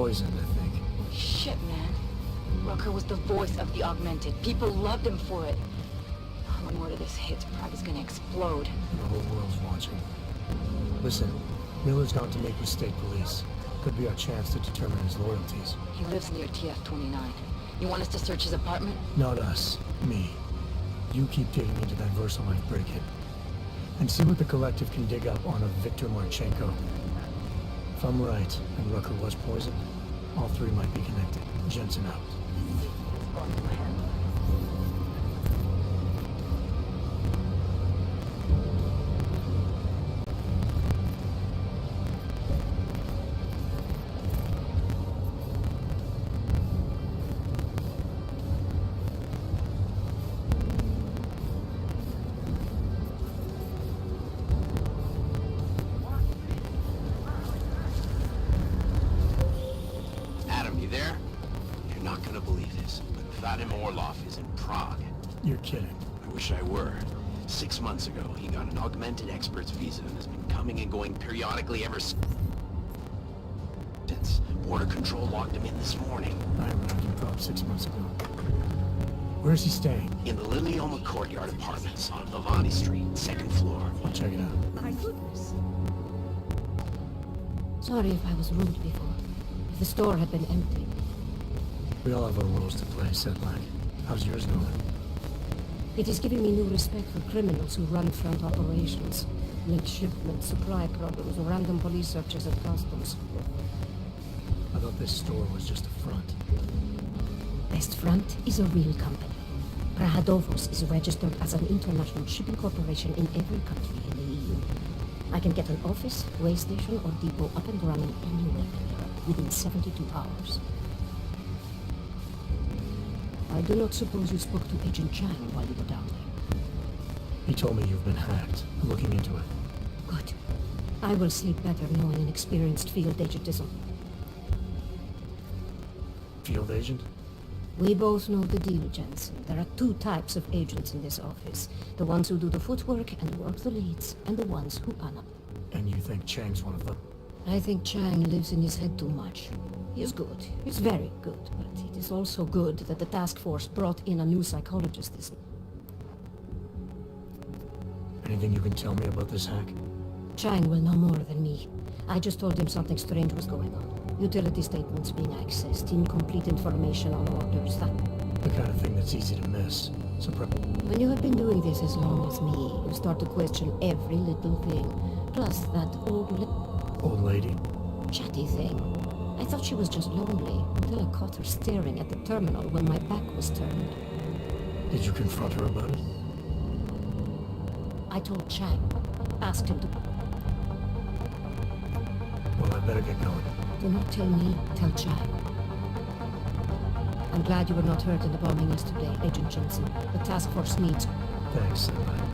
poisoned, I think. Shit, man. Rucker was the voice of the Augmented. People loved him for it. When word of this hits, Prague's gonna explode. The whole world's watching. Listen, Miller's gone to make with state police. Could be our chance to determine his loyalties. He lives near TF-29. You want us to search his apartment? Not us. Me. You keep digging into that VersaLife break-in. And see what the Collective can dig up on a Viktor Marchenko. If I'm right, and Rucker was poisoned, all three might be connected. Jensen out. You're kidding. I wish I were. 6 months ago, he got an augmented expert's visa and has been coming and going periodically ever since. Border Control locked him in this morning. I arrived in Prop 6 months ago. Where is he staying? In the Lilioma Courtyard Apartments on Lavani Street, 2nd floor. I'll check it out. My goodness. Sorry if I was rude before. If the store had been empty. We all have our roles to play, said Black. How's yours going? It is giving me new respect for criminals who run front operations, link shipments, supply problems, or random police searches at customs. I thought this store was just a front. Best Front is a real company. Prahadovos is registered as an international shipping corporation in every country in the EU. I can get an office, way station, or depot up and running anywhere in Europe within 72 hours. I do not suppose you spoke to Agent Chang while you were down there. He told me you've been hacked. I'm looking into it. Good. I will sleep better knowing an experienced field agent isn't. Field agent? We both know the deal, Jensen. There are two types of agents in this office. The ones who do the footwork and work the leads, and the ones who are not. And you think Chang's one of them? I think Chang lives in his head too much. He is good. He's very good, but it is also good that the task force brought in a new psychologist this... Anything you can tell me about this hack? Chang will know more than me. I just told him something strange was going on. Utility statements being accessed, incomplete information on orders, that... The kind of thing that's easy to miss. So when you have been doing this as long as me, you start to question every little thing. Plus that Old lady? Chatty thing. I thought she was just lonely, until I caught her staring at the terminal when my back was turned. Did you confront her about it? I told Chang. Asked him to... Well, I better get going. Do not tell me, tell Chang. I'm glad you were not hurt in the bombing yesterday, Agent Jensen. The task force needs... Thanks, Senpai.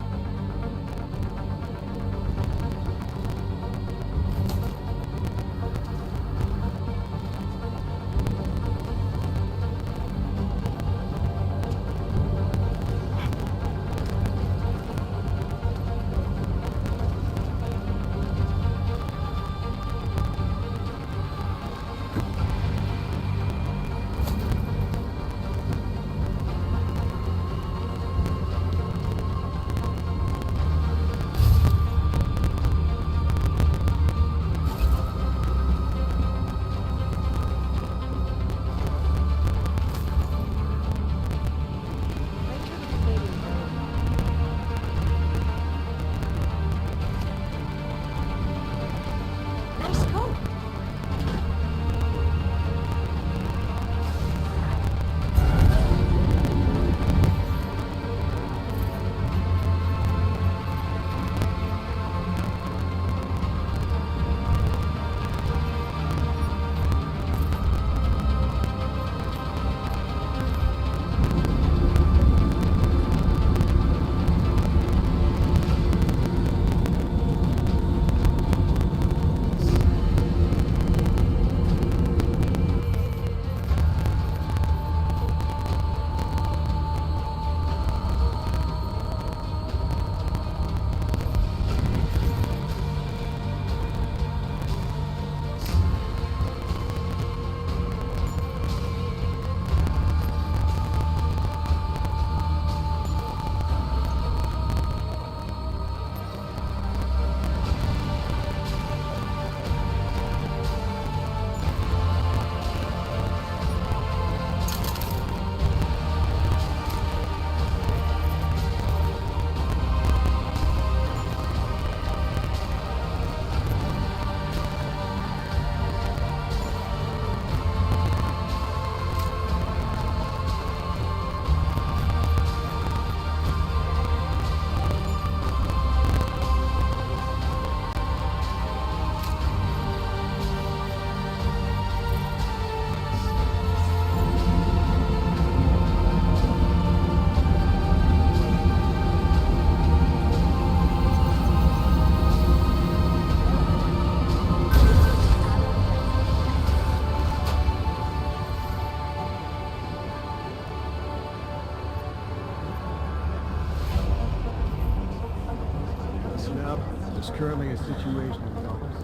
Nope. There's currently a situation in Dallas.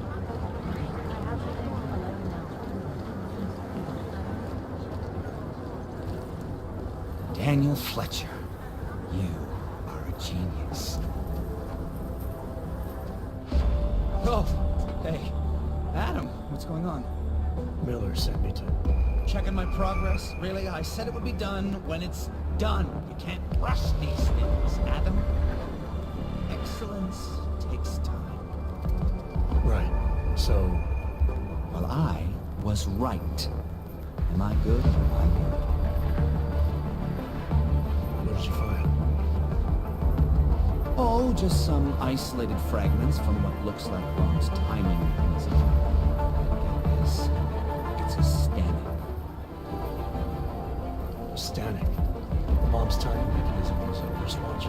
Daniel Fletcher, you are a genius. Oh, hey. Adam, what's going on? Miller sent me to... Checking my progress? Really? I said it would be done when it's done. You can't rush these things, Adam. Excellence takes time. Right. So, Well, I was right. Am I good? Am I good? what did you find? Oh, just some isolated fragments from what looks like Ron's timing mechanism. Get this. It's a static. Static. Mom's timing mechanism was a wristwatch.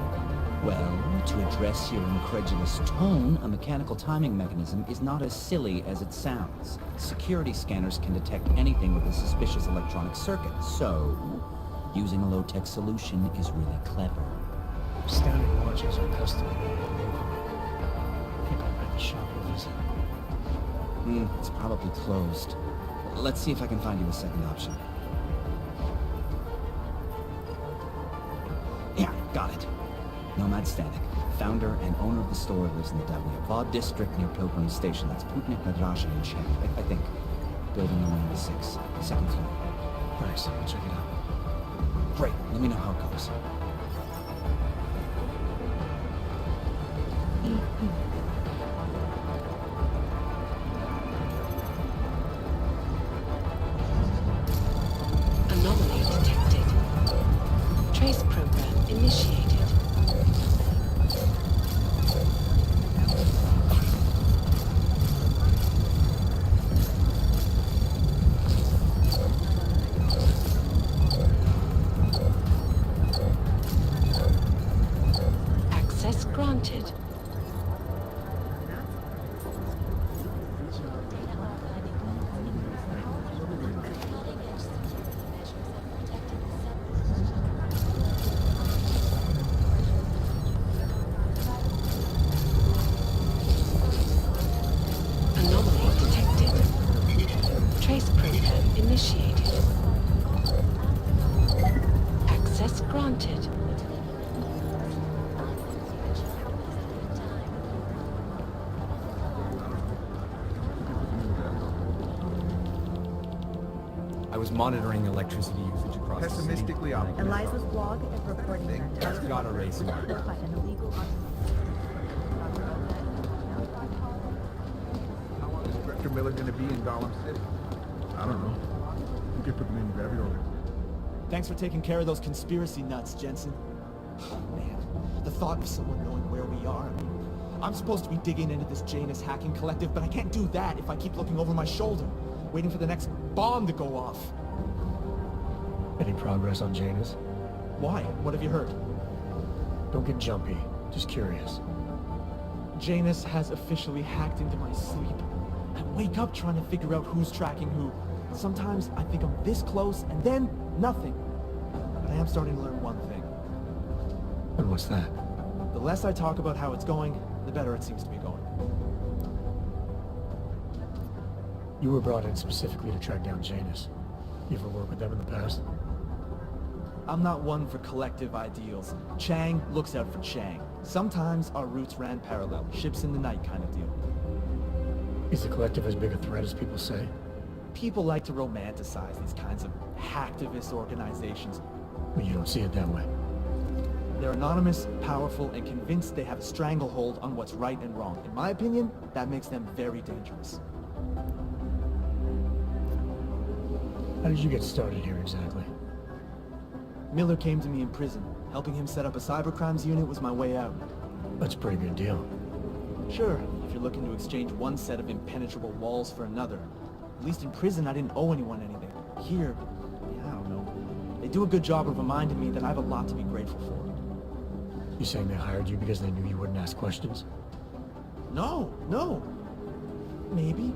Well, to address your incredulous tone, a mechanical timing mechanism is not as silly as it sounds. Security scanners can detect anything with a suspicious electronic circuit, so using a low-tech solution is really clever. Static watches are custom made locally. I think I'll make the shop a visit. It's probably closed. Let's see if I can find you a second option. Yeah, got it. Nomad Static. Founder and owner of the store lives in the Davlyabad district near Pilgrim Station. That's Putnik Nadrasha in Czech, I think. Building number 96, second floor. Nice, I'll check it out. Great, let me know how it goes. Anomaly detected. Trace program initiated. Access granted. Anomaly detected. Trace program initiated. Access granted. I was monitoring electricity usage across the city. Pessimistically optimistic. Eliza's blog and reporting her That's got a race mark. by an illegal How long is Director Miller going to be in Gollum City? I don't know. You could put them in wherever you're. Thanks for taking care of those conspiracy nuts, Jensen. Oh, man, the thought of someone knowing where we are. I'm supposed to be digging into this Janus hacking collective, but I can't do that if I keep looking over my shoulder, waiting for the next bomb to go off. Any progress on Janus? Why? What have you heard? Don't get jumpy. Just curious. Janus has officially hacked into my sleep. I wake up trying to figure out who's tracking who. Sometimes I think I'm this close, and then nothing. But I am starting to learn one thing. And what's that? The less I talk about how it's going, the better it seems to be going. You were brought in specifically to track down Janus. You ever worked with them in the past? I'm not one for collective ideals. Chang looks out for Chang. Sometimes our routes ran parallel, ships in the night kind of deal. Is the collective as big a threat as people say? People like to romanticize these kinds of hacktivist organizations. But you don't see it that way. They're anonymous, powerful, and convinced they have a stranglehold on what's right and wrong. In my opinion, that makes them very dangerous. How did you get started here exactly? Miller came to me in prison. Helping him set up a cybercrimes unit was my way out. That's a pretty good deal. Sure, if you're looking to exchange one set of impenetrable walls for another. At least in prison, I didn't owe anyone anything. Here, yeah, I don't know. They do a good job of reminding me that I have a lot to be grateful for. You saying they hired you because they knew you wouldn't ask questions? No. Maybe.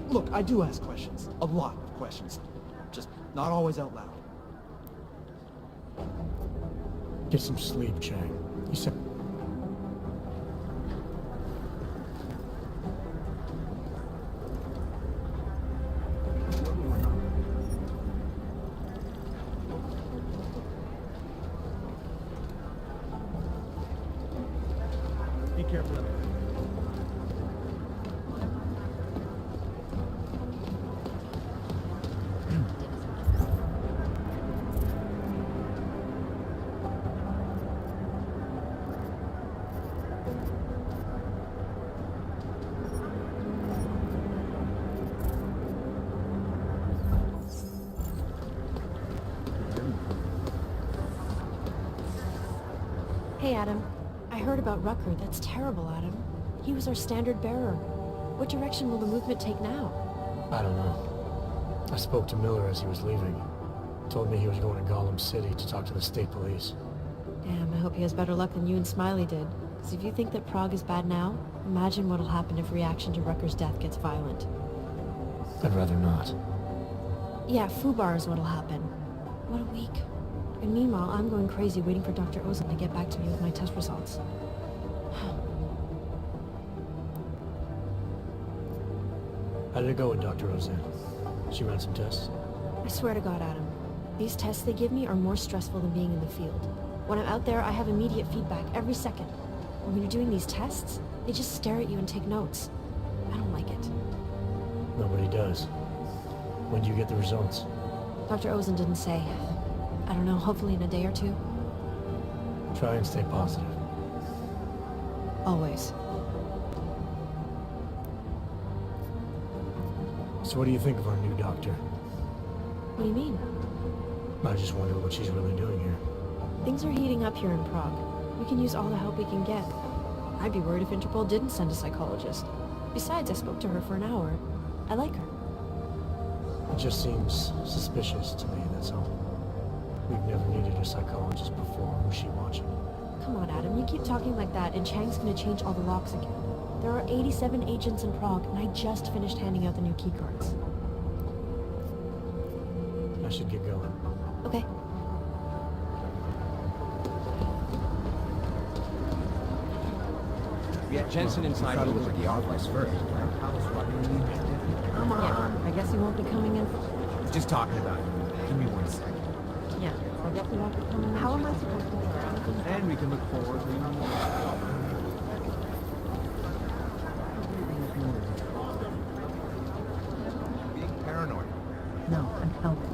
Look, I do ask questions. A lot of questions. Just not always out loud. Get some sleep, Chang. You said... Be careful. Hey, Adam. I heard about Rucker. That's terrible, Adam. He was our standard bearer. What direction will the movement take now? I don't know. I spoke to Miller as he was leaving. Told me he was going to Gollum City to talk to the state police. Damn, I hope he has better luck than you and Smiley did. Because if you think that Prague is bad now, imagine what'll happen if reaction to Rucker's death gets violent. I'd rather not. Yeah, FUBAR is what'll happen. What a week. And meanwhile, I'm going crazy waiting for Dr. Ozan to get back to me with my test results. How did it go with Dr. Ozan? She ran some tests? I swear to God, Adam. These tests they give me are more stressful than being in the field. When I'm out there, I have immediate feedback every second. And when you're doing these tests, they just stare at you and take notes. I don't like it. Nobody does. When do you get the results? Dr. Ozan didn't say. I don't know, hopefully in a day or two. Try and stay positive. Always. So what do you think of our new doctor? What do you mean? I just wonder what she's really doing here. Things are heating up here in Prague. We can use all the help we can get. I'd be worried if Interpol didn't send a psychologist. Besides, I spoke to her for an hour. I like her. It just seems suspicious to me, that's all. We've never needed a psychologist before. Was she watching? Come on, Adam, you keep talking like that and Chang's gonna change all the locks again. There are 87 agents in Prague, and I just finished handing out the new keycards. I should get going. Okay. Yeah, Jensen inside will look at the office first. Come on. I guess he won't be coming in. Just talking about it. Give me 1 second. Yeah, I guess he won't be coming in. How am I supposed to? And we can look forward to being paranoid. No, I'm helping.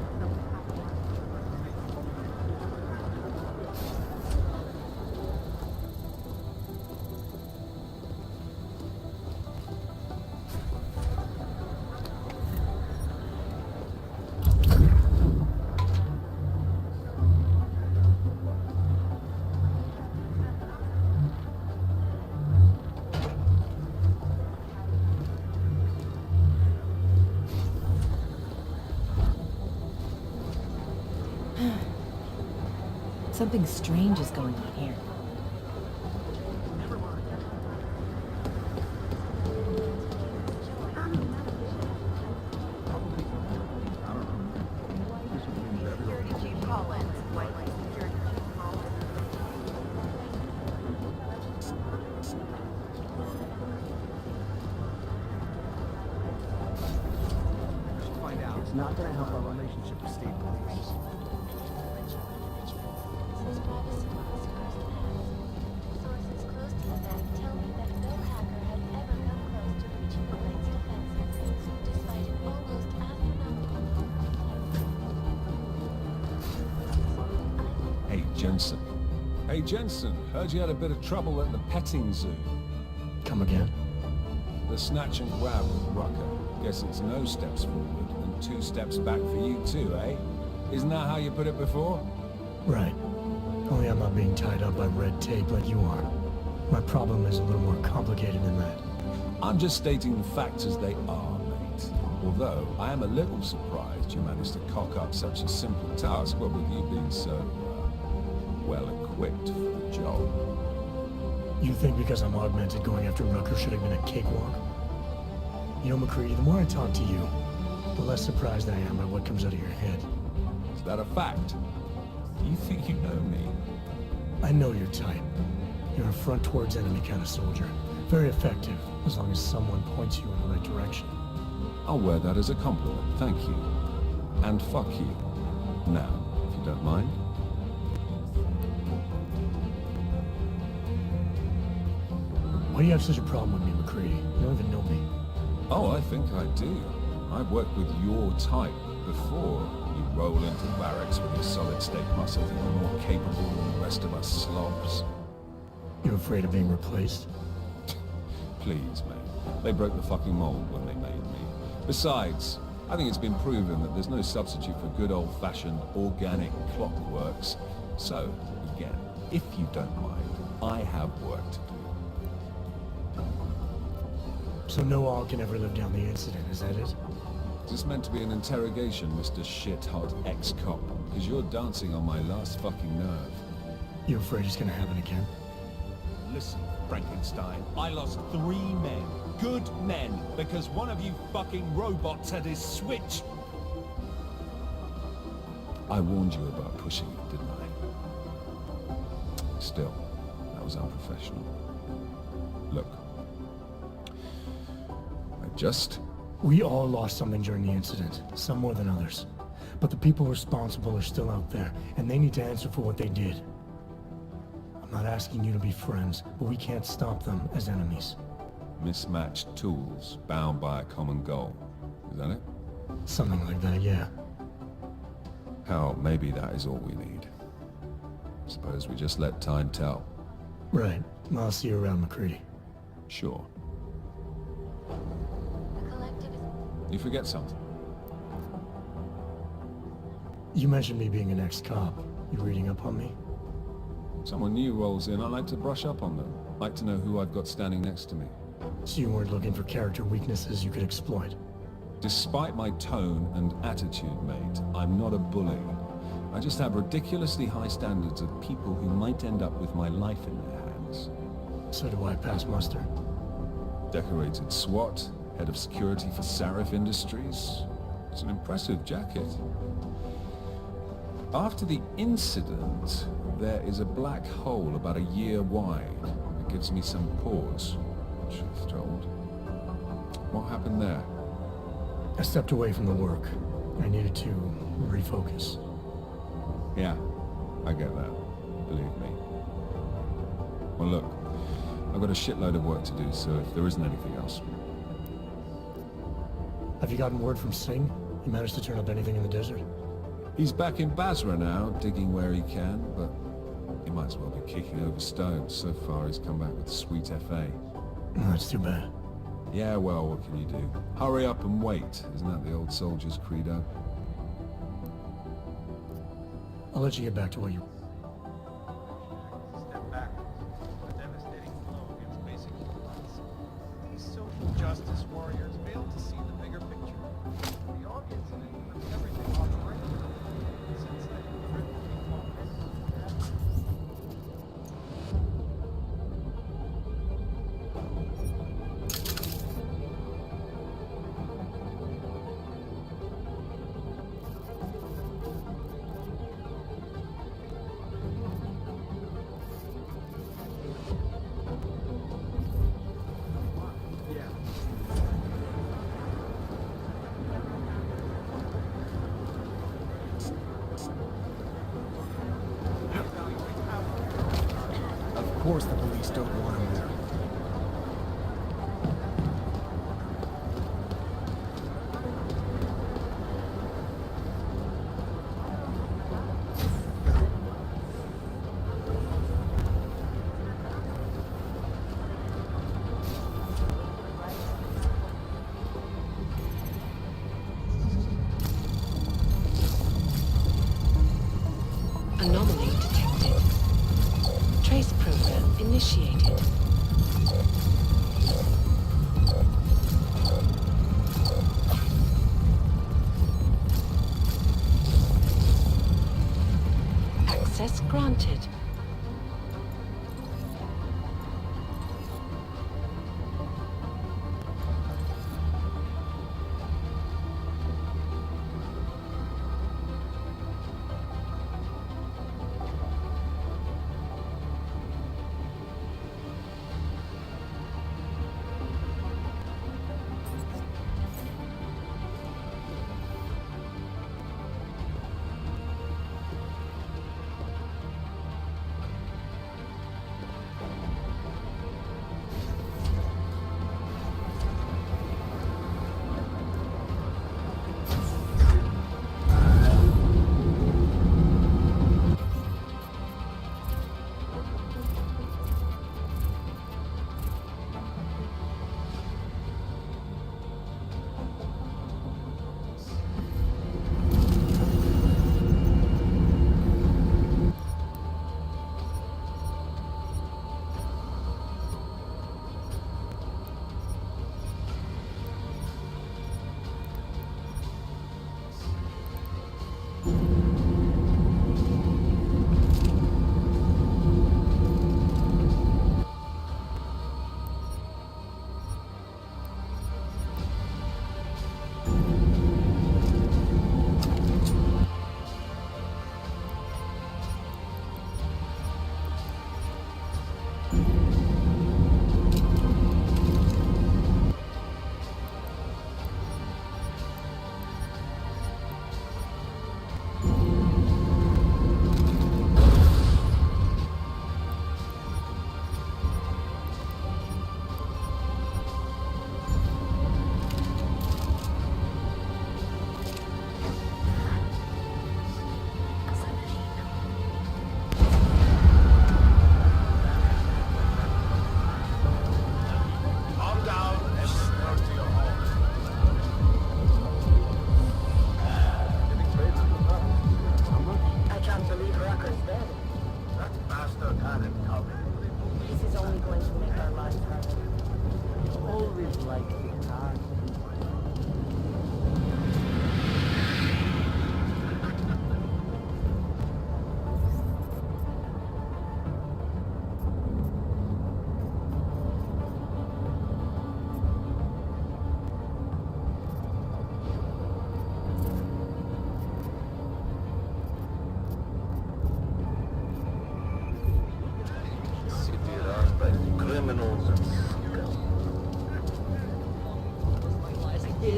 Something strange is going on here. It's not going to help our relationship with state police. Sources close to the bank tell me that no hacker has ever come close to breaching the bank's defenses, despite an almost astronomical. Hey, Jensen. Hey, Jensen, heard you had a bit of trouble at the petting zoo. Come again? The snatch and grab with Rucker. Guess it's no steps forward and 2 steps back for you too, eh? Isn't that how you put it before? Right. Only I'm not being tied up by red tape like you are. My problem is a little more complicated than that. I'm just stating the facts as they are, mate. Although, I am a little surprised you managed to cock up such a simple task, what with you being so, well-equipped for the job. You think because I'm augmented going after Rucker should have been a cakewalk? You know, McCready, the more I talk to you, the less surprised I am by what comes out of your head. Is that a fact? You think you know me? I know your type. You're a front towards enemy kind of soldier. Very effective, as long as someone points you in the right direction. I'll wear that as a compliment, thank you. And fuck you. Now, if you don't mind. Why do you have such a problem with me, McCready? You don't even know me. Oh, I think I do. I've worked with your type before. You roll into barracks with your solid-state muscle and you're more capable than the rest of us slobs. You afraid of being replaced? Please, mate. They broke the fucking mold when they made me. Besides, I think it's been proven that there's no substitute for good old-fashioned organic clockworks. So, again, if you don't mind, I have work to do. So no all can ever live down the incident, is that it? Is this meant to be an interrogation, Mr. Shit-hot ex-cop? Because you're dancing on my last fucking nerve. You afraid it's gonna happen again? Listen, Frankenstein, I lost 3 men. Good men. Because one of you fucking robots had his switch. I warned you about pushing it, didn't I? Still, that was unprofessional. Look. We all lost something during the incident, some more than others. But the people responsible are still out there, and they need to answer for what they did. I'm not asking you to be friends, but we can't stop them as enemies. Mismatched tools, bound by a common goal. Is that it? Something like that, yeah. Hell, maybe that is all we need. Suppose we just let time tell. Right. I'll see you around, McCready. Sure. The collective is... You forget something. You mentioned me being an ex-cop. You reading up on me? Someone new rolls in, I like to brush up on them. Like to know who I've got standing next to me. So you weren't looking for character weaknesses you could exploit? Despite my tone and attitude, mate, I'm not a bully. I just have ridiculously high standards of people who might end up with my life in their hands. So do I pass muster? Decorated SWAT, head of security for Sarif Industries. It's an impressive jacket. After the incident, there is a black hole about a year wide. It gives me some pause, truth told. What happened there? I stepped away from the work. I needed to refocus. Yeah, I get that. Believe me. Well, look, I've got a shitload of work to do, so if there isn't anything else... Have you gotten word from Singh? He managed to turn up anything in the desert? He's back in Basra now, digging where he can, but he might as well be kicking over stones. So far, he's come back with sweet FA. That's too bad. Yeah, well, what can you do? Hurry up and wait. Isn't that the old soldier's credo? I'll let you get back to what you... Step back. A devastating blow against basic humans. These social justice warriors fail to see the bigger picture. The audience in it puts everything on the record. Since they Of course the police don't want him there. Anomaly detected. Trace program initiated.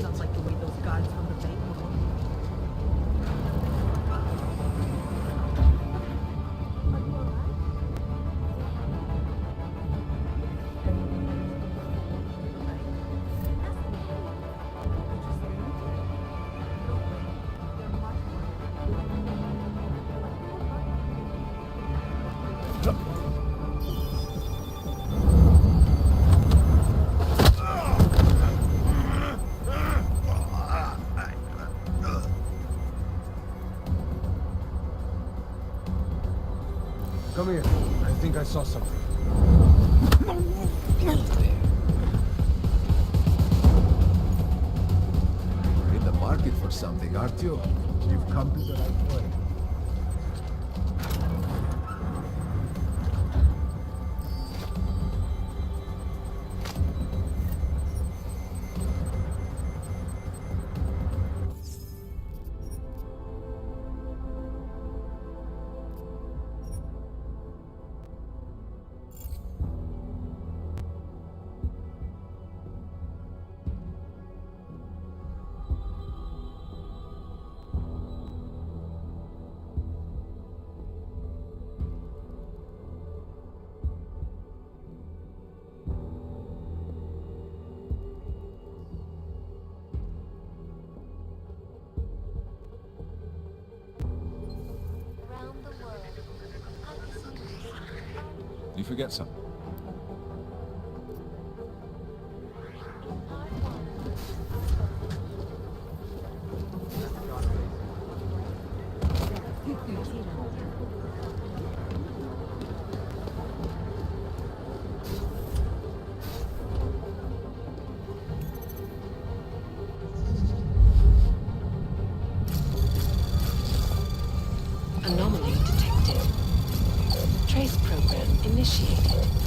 Sounds like the way those guys from the bank were. Come here. I think I saw something. You're in the market for something, aren't you? You've come to the right place. Around the world, You forget something. Anomaly detected. Trace program initiated.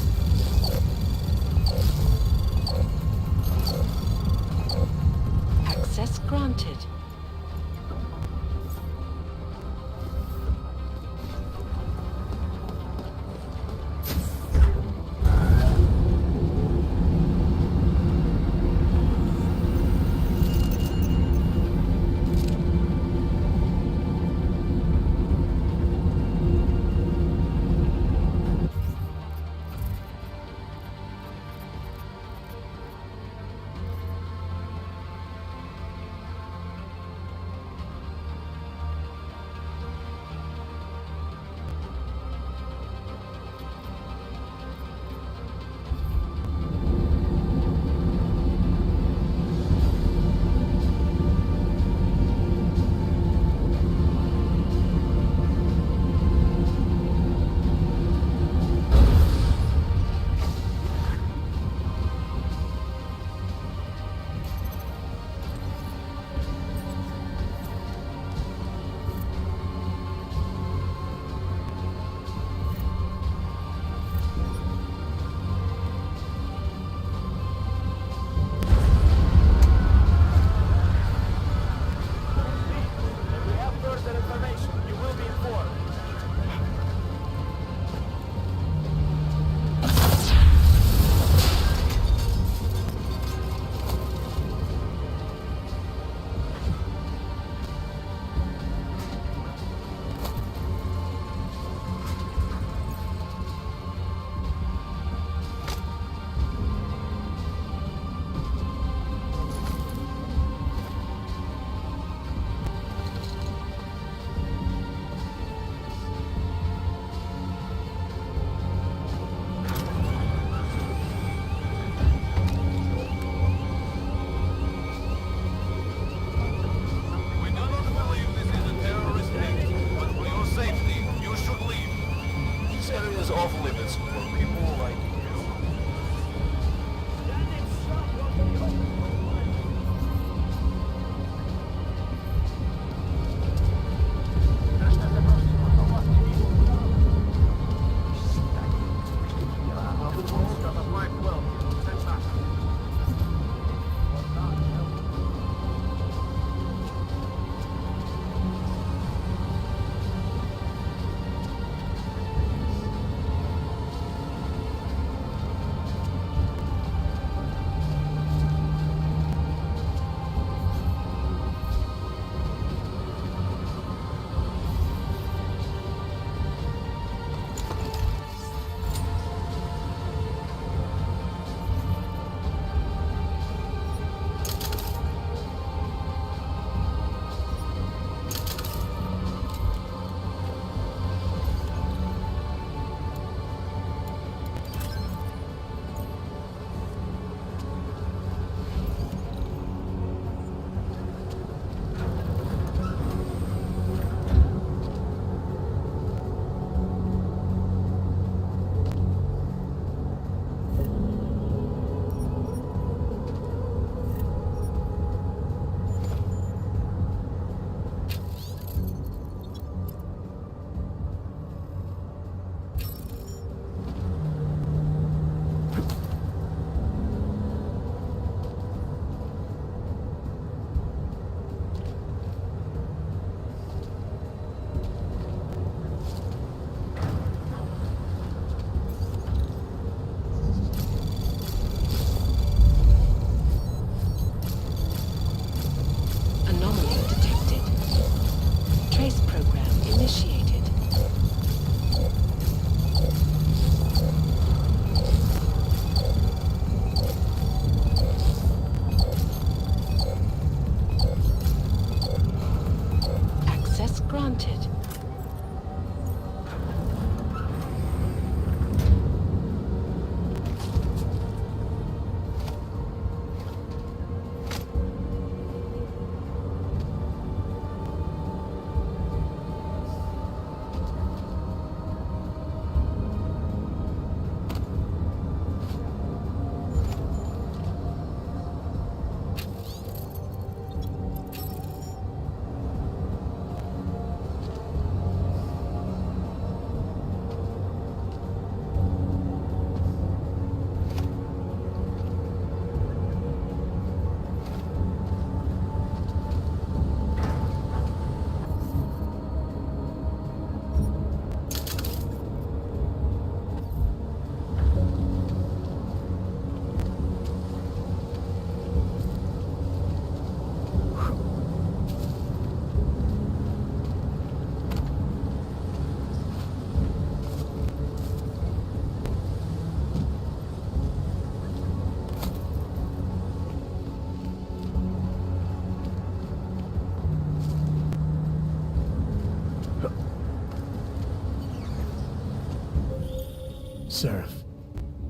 Seraph.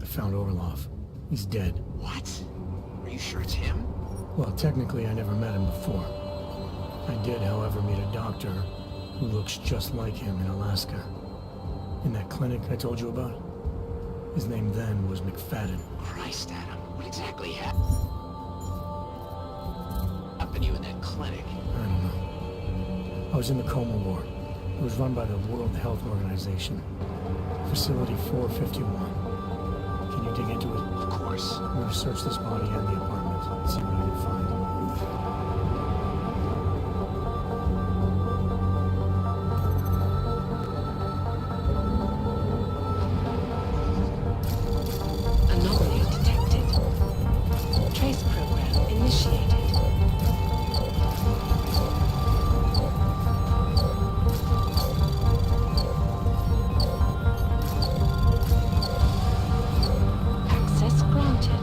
I found Orlov. He's dead. What? Are you sure it's him? Well, technically I never met him before. I did, however, meet a doctor who looks just like him in Alaska. In that clinic I told you about. His name then was McFadden. Christ, Adam. What exactly happened to you in that clinic? I don't know. I was in the coma ward. It was run by the World Health Organization. Facility 451. Can you dig into it? Of course. I'm going to search this body and the apartment and see what I can find. Anomaly detected. Trace program initiated. Access granted.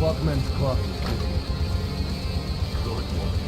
Clockman's clock is ticking. Good one.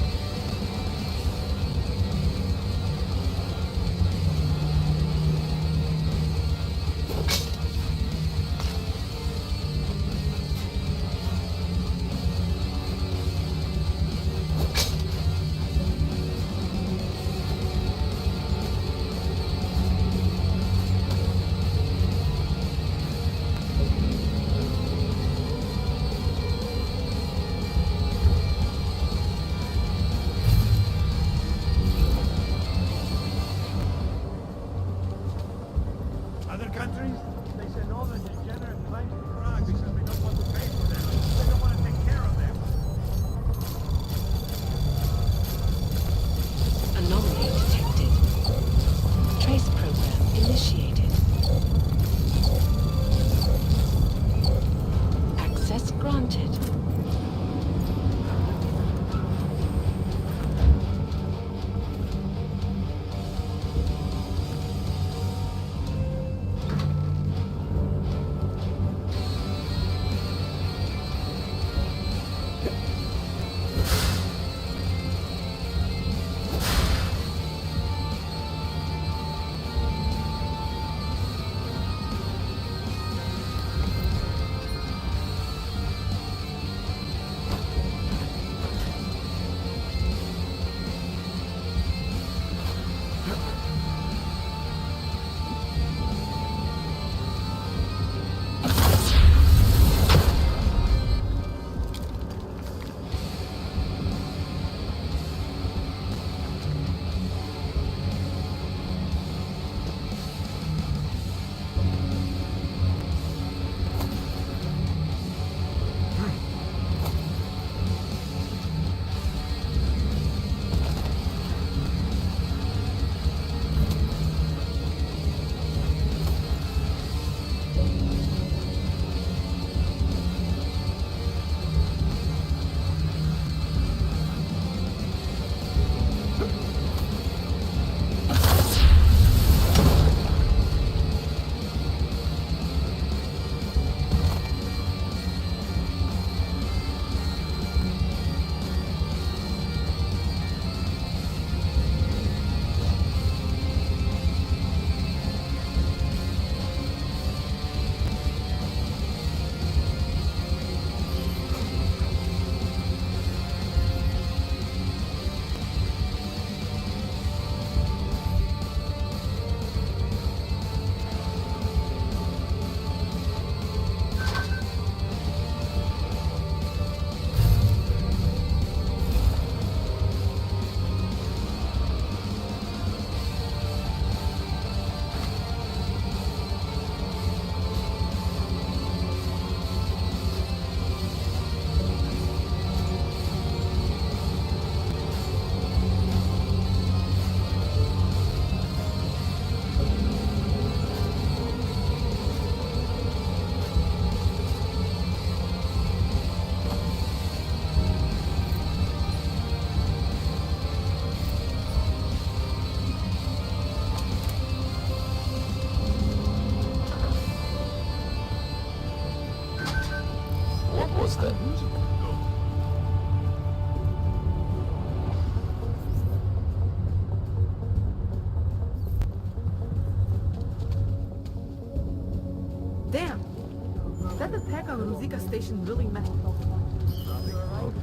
attack on the Ruzika station really messed up.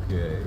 Okay.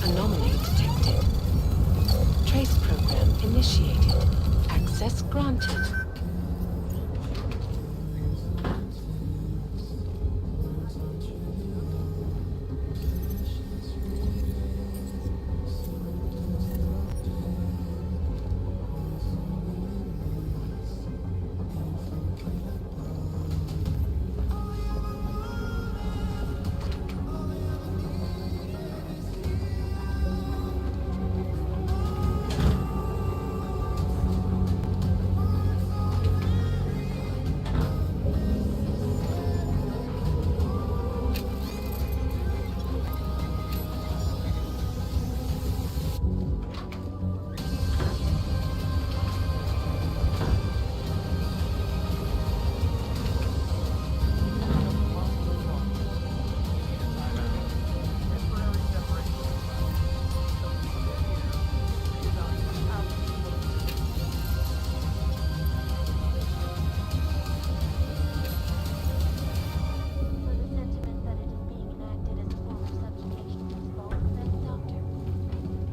Anomaly detected. Trace program initiated. Access granted.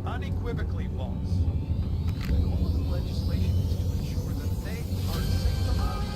Unequivocally false. The goal of the legislation is to ensure that they are safe around.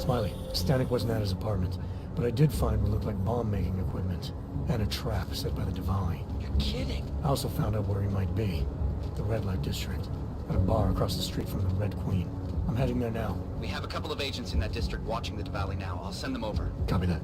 Smiley, Stanek wasn't at his apartment, but I did find what looked like bomb-making equipment, and a trap set by the Diwali. You're kidding. I also found out where he might be, the Red Light District, at a bar across the street from the Red Queen. I'm heading there now. We have a couple of agents in that district watching the Diwali now. I'll send them over. Copy that.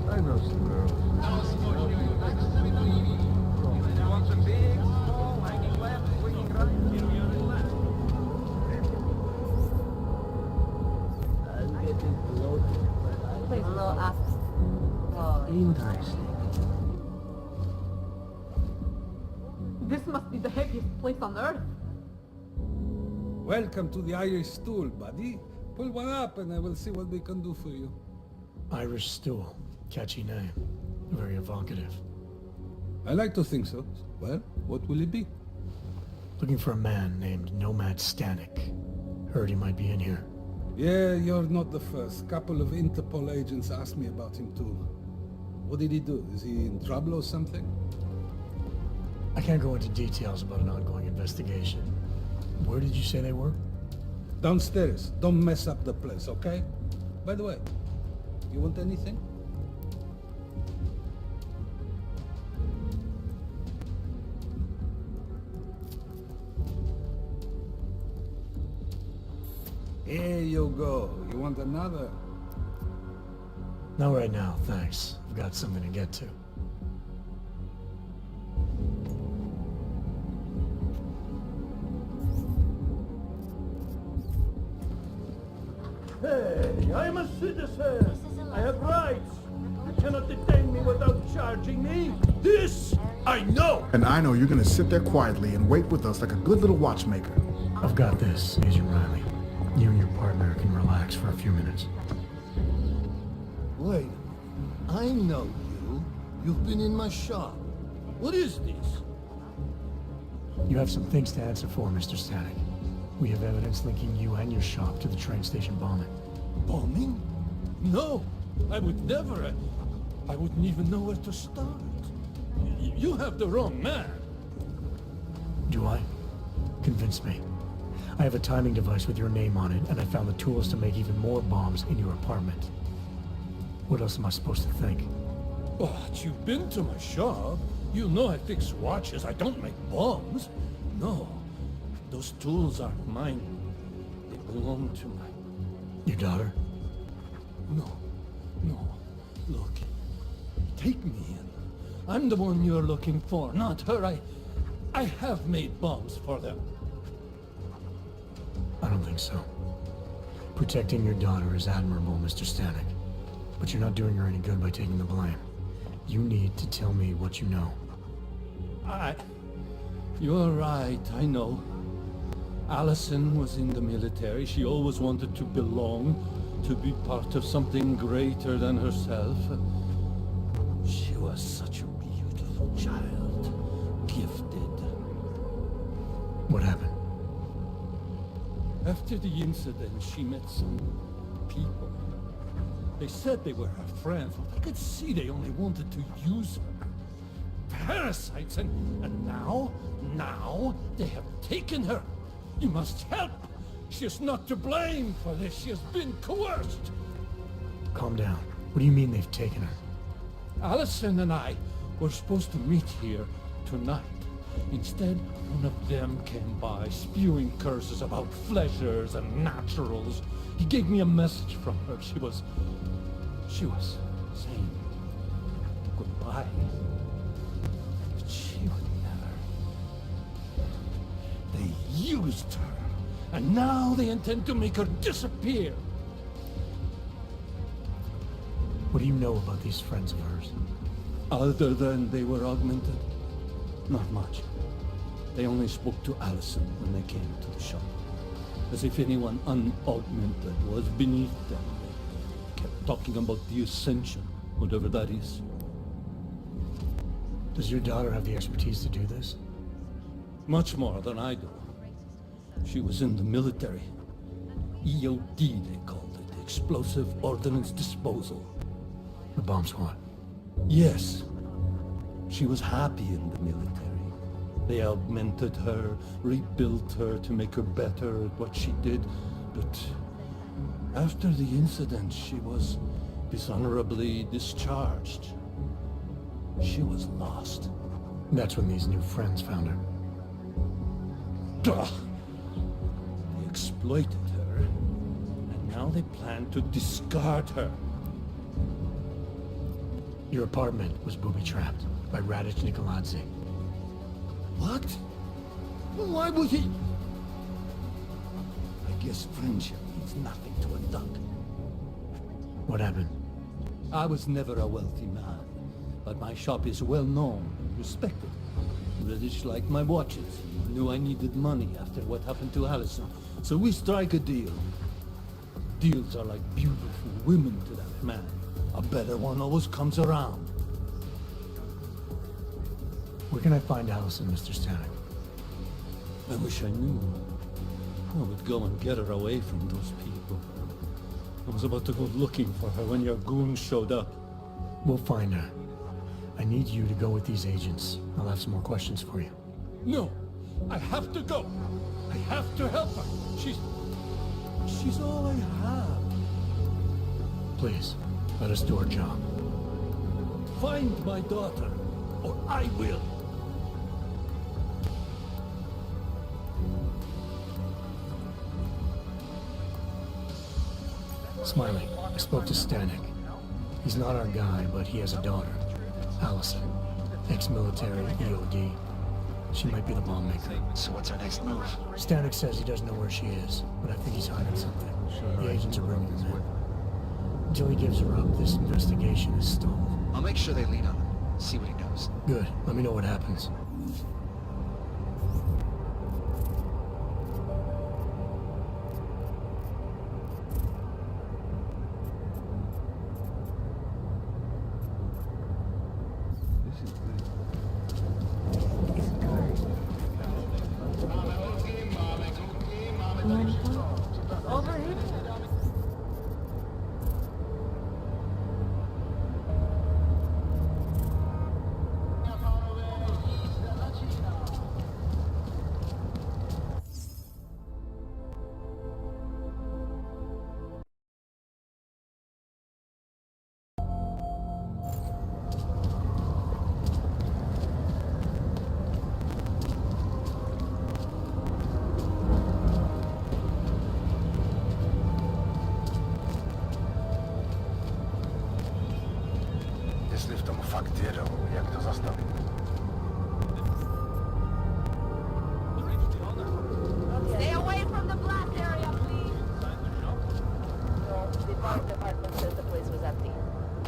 I know some girls. You want some big, small, hanging left, swinging right, swinging left? Please, a little up. Interesting. This must be the happiest place on earth. Welcome to the Irish stool, buddy. Pull one up and I will see what we can do for you. Irish Stool. Catchy name. Very evocative. I like to think so. Well, what will it be? Looking for a man named Nomad Stanek. Heard he might be in here. Yeah, you're not the first. Couple of Interpol agents asked me about him too. What did he do? Is he in trouble or something? I can't go into details about an ongoing investigation. Where did you say they were? Downstairs. Don't mess up the place, okay? By the way, you want anything? Here you go. You want another? Not right now, thanks. I've got something to get to. Hey, I'm a citizen. I have rights. You cannot detain me without charging me. This I know. And I know you're gonna sit there quietly and wait with us like a good little watchmaker. I've got this, Agent Riley. You and your partner can relax for a few minutes. Wait, I know you. You've been in my shop. What is this? You have some things to answer for, Mr. Stanek. We have evidence linking you and your shop to the train station bombing. Bombing? No, I would never. I wouldn't even know where to start. You have the wrong man. Do I? Convince me. I have a timing device with your name on it, and I found the tools to make even more bombs in your apartment. What else am I supposed to think? But you've been to my shop. You know I fix watches. I don't make bombs. No, those tools aren't mine. They belong to my... Your daughter? No. Look, take me in. I'm the one you're looking for, not her. I have made bombs for them. I don't think so. Protecting your daughter is admirable, Mr. Stanek. But you're not doing her any good by taking the blame. You need to tell me what you know. You're right, I know. Allison was in the military. She always wanted to belong, to be part of something greater than herself. She was such a beautiful child, gifted. What happened? After the incident, she met some people. They said they were her friends, but I could see they only wanted to use her. Parasites, and now they have taken her. You must help. She is not to blame for this. She has been coerced. Calm down. What do you mean they've taken her? Allison and I were supposed to meet here tonight. Instead, one of them came by, spewing curses about fleshers and naturals. He gave me a message from her. She was saying goodbye. But she would never. They used her. And now they intend to make her disappear. What do you know about these friends of hers? Other than they were augmented? Not much. They only spoke to Allison when they came to the shop. As if anyone unaugmented was beneath them. They kept talking about the Ascension, whatever that is. Does your daughter have the expertise to do this? Much more than I do. She was in the military. EOD, they called it. Explosive Ordnance Disposal. The bomb squad? Yes. She was happy in the military. They augmented her, rebuilt her to make her better at what she did. But after the incident, she was dishonorably discharged. She was lost. That's when these new friends found her. Duh. They exploited her, and now they plan to discard her. Your apartment was booby-trapped by Radic Nicoladze. What? Why would he? I guess friendship means nothing to a duck. What happened? I was never a wealthy man, but my shop is well known and respected. British liked my watches, knew I needed money after what happened to Allison, so we strike a deal. Deals are like beautiful women to that man. A better one always comes around. Where can I find Allison, Mr. Stanek? I wish I knew. I would go and get her away from those people. I was about to go looking for her when your goons showed up. We'll find her. I need you to go with these agents. I'll have some more questions for you. No! I have to go! I have to help her! She's all I have. Please, let us do our job. Find my daughter, or I will! Smiley, I spoke to Stanek. He's not our guy, but he has a daughter, Allison. Ex-military, EOD. She might be the bomb maker. So what's our next move? Stanek says he doesn't know where she is, but I think he's hiding something. The agents are bringing him in. Until he gives her up, this investigation is stalled. I'll make sure they lead on him. See what he knows. Good. Let me know what happens. Jestli v tom fakt jedou, jak to zastavit? Stay away from the blast area, please! The fire department says the place was empty.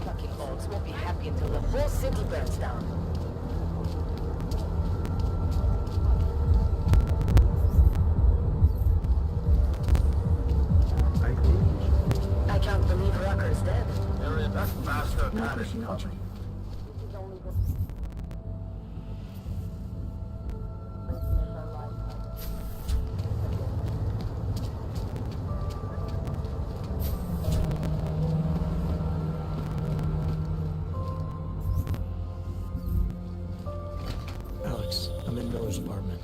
Fucking logs won't be happy until the whole city burns down. I can't believe Rucker's dead. That bastard had it coming. Alex, I'm in Miller's apartment.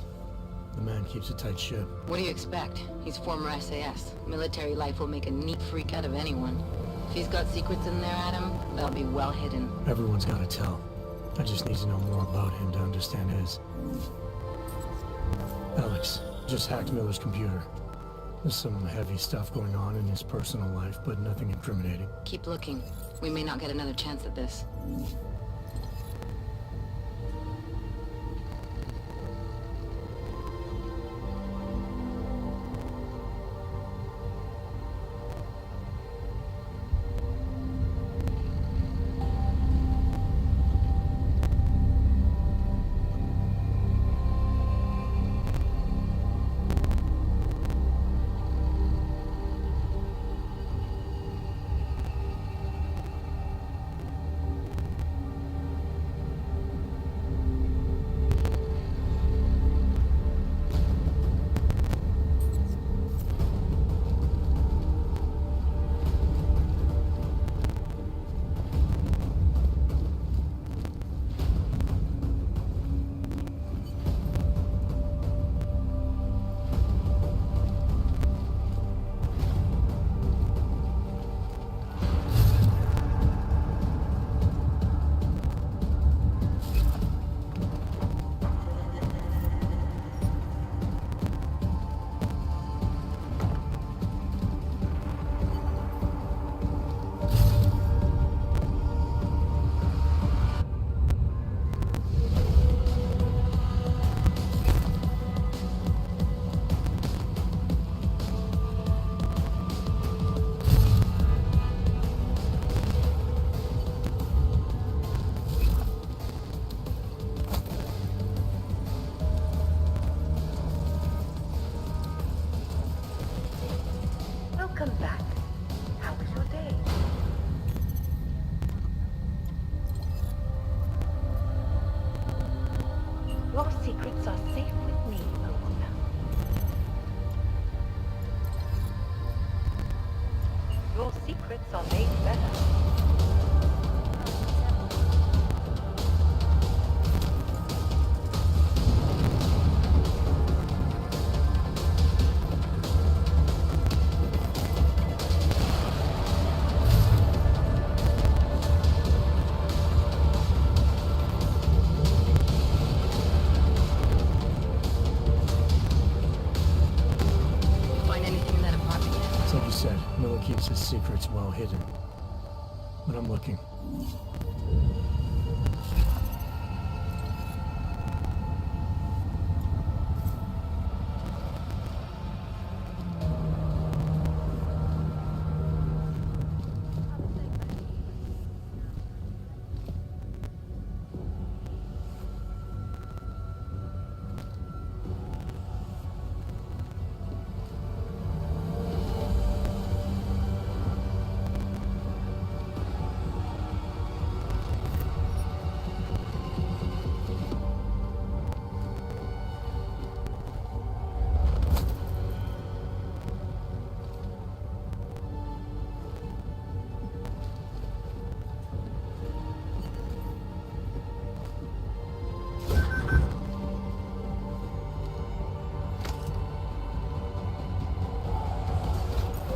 The man keeps a tight ship. What do you expect? He's former SAS. Military life will make a neat freak out of anyone. If he's got secrets in there, Adam, they'll be well hidden. Everyone's got to tell. I just need to know more about him to understand his. Alex, just hacked Miller's computer. There's some heavy stuff going on in his personal life, but nothing incriminating. Keep looking. We may not get another chance at this. Welcome back. How was your day? Your secrets are safe with me, Owen. Your secrets are made better. Miller keeps his secrets well hidden. But I'm looking.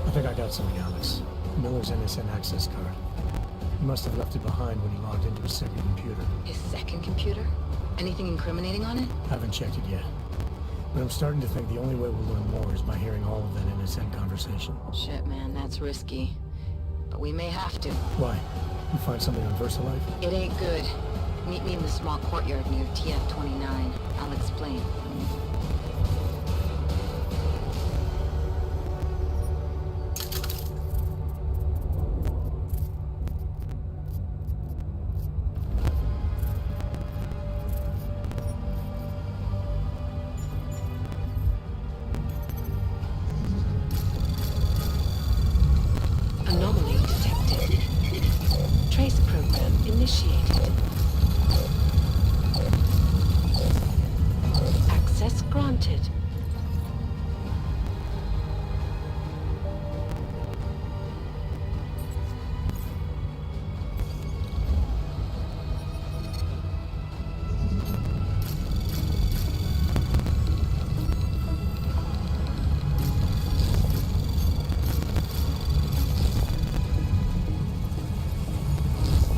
I think I got something, Alex. Miller's NSN access card. He must have left it behind when he logged into his second computer. His second computer? Anything incriminating on it? Haven't checked it yet. But I'm starting to think the only way we'll learn more is by hearing all of that NSN conversation. Shit, man, that's risky. But we may have to. Why? You find something on VersaLife? It ain't good. Meet me in the small courtyard near TF-29. I'll explain. Anomaly detected. Trace program initiated. Access granted.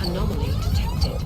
Anomaly detected.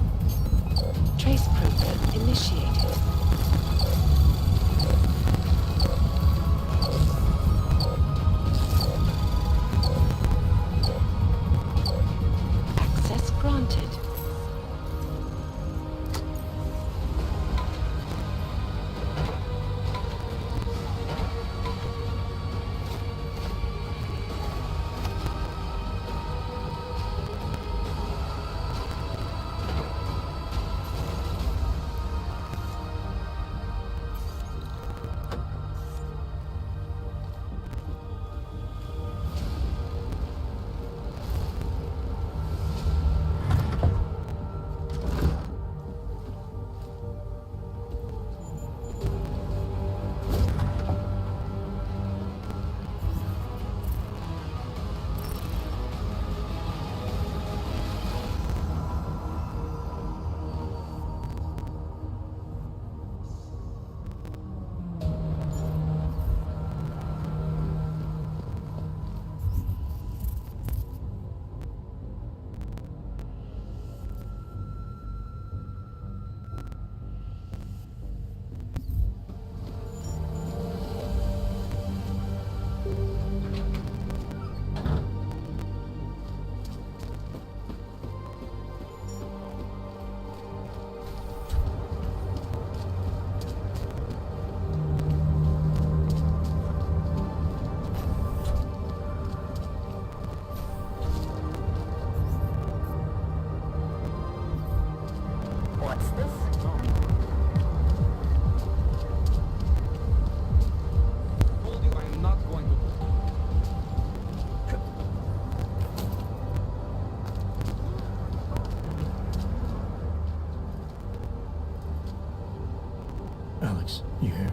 You here?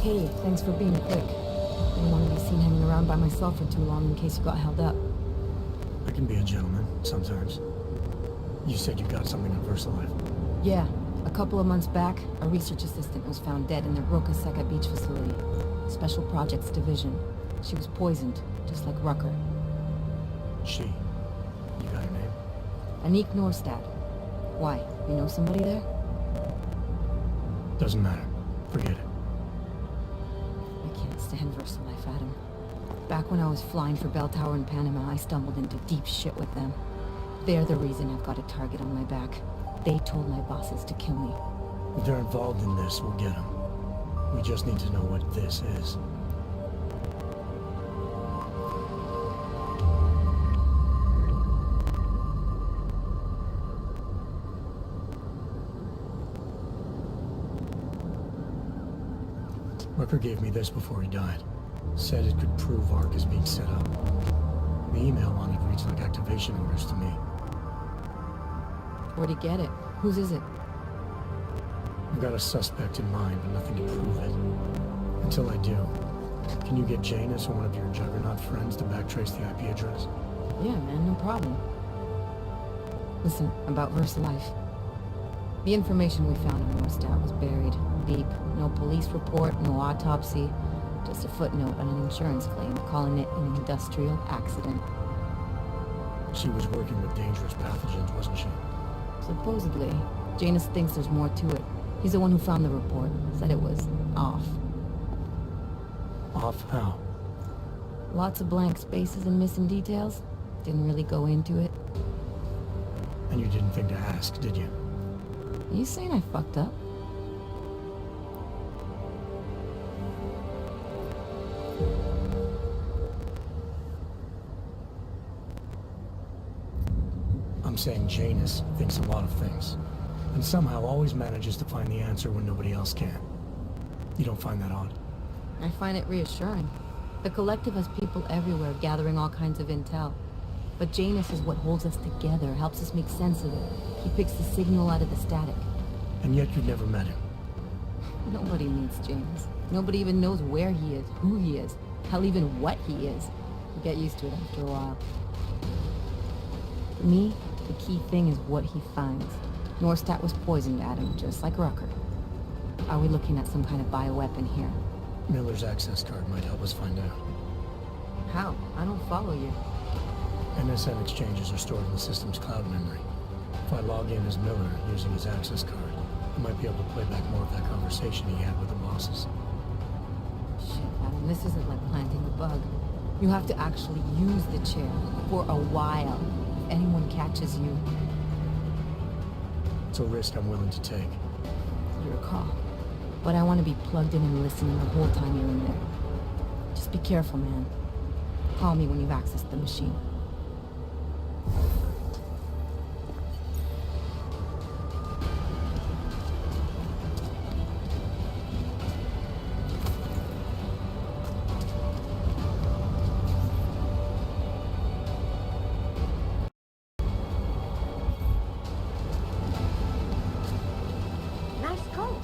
Hey, thanks for being quick. Didn't want to be seen hanging around by myself for too long in case you got held up. I can be a gentleman, sometimes. You said you got something on VersaLife. Yeah, a couple of months back, a research assistant was found dead in the Roca Seca Beach facility. Special Projects Division. She was poisoned, just like Rucker. She. You got her name? Anik Norstad. Why? You know somebody there? Doesn't matter. Forget it. I can't stand VersaLife, Adam. Back when I was flying for Bell Tower in Panama, I stumbled into deep shit with them. They're the reason I've got a target on my back. They told my bosses to kill me. If they're involved in this, we'll get them. We just need to know what this is. Rucker gave me this before he died. Said it could prove ARC is being set up. The email on it reads like activation orders to me. Where'd he get it? Whose is it? I've got a suspect in mind, but nothing to prove it. Until I do, can you get Janus or one of your Juggernaut friends to backtrace the IP address? Yeah, man, no problem. Listen, about VersaLife. The information we found in Norstad was buried. Deep. No police report, no autopsy. Just a footnote on an insurance claim, calling it an industrial accident. She was working with dangerous pathogens, wasn't she? Supposedly. Janus thinks there's more to it. He's the one who found the report. Said it was off. Off how? Lots of blank spaces and missing details. Didn't really go into it. And you didn't think to ask, did you? You saying I fucked up? I'm saying Janus thinks a lot of things, and somehow always manages to find the answer when nobody else can. You don't find that odd? I find it reassuring. The Collective has people everywhere gathering all kinds of intel. But Janus is what holds us together, helps us make sense of it. He picks the signal out of the static. And yet you've never met him. Nobody meets Janus. Nobody even knows where he is, who he is, hell, even what he is. You get used to it after a while. For me, the key thing is what he finds. Norstad was poisoned, Adam, just like Rucker. Are we looking at some kind of bioweapon here? Miller's access card might help us find out. How? I don't follow you. NSN exchanges are stored in the system's cloud memory. If I log in as Miller using his access card, I might be able to play back more of that conversation he had with the bosses. Shit, Adam, this isn't like planting a bug. You have to actually use the chair for a while. If anyone catches you... It's a risk I'm willing to take. Your call. But I want to be plugged in and listening the whole time you're in there. Just be careful, man. Call me when you've accessed the machine. Nice coat.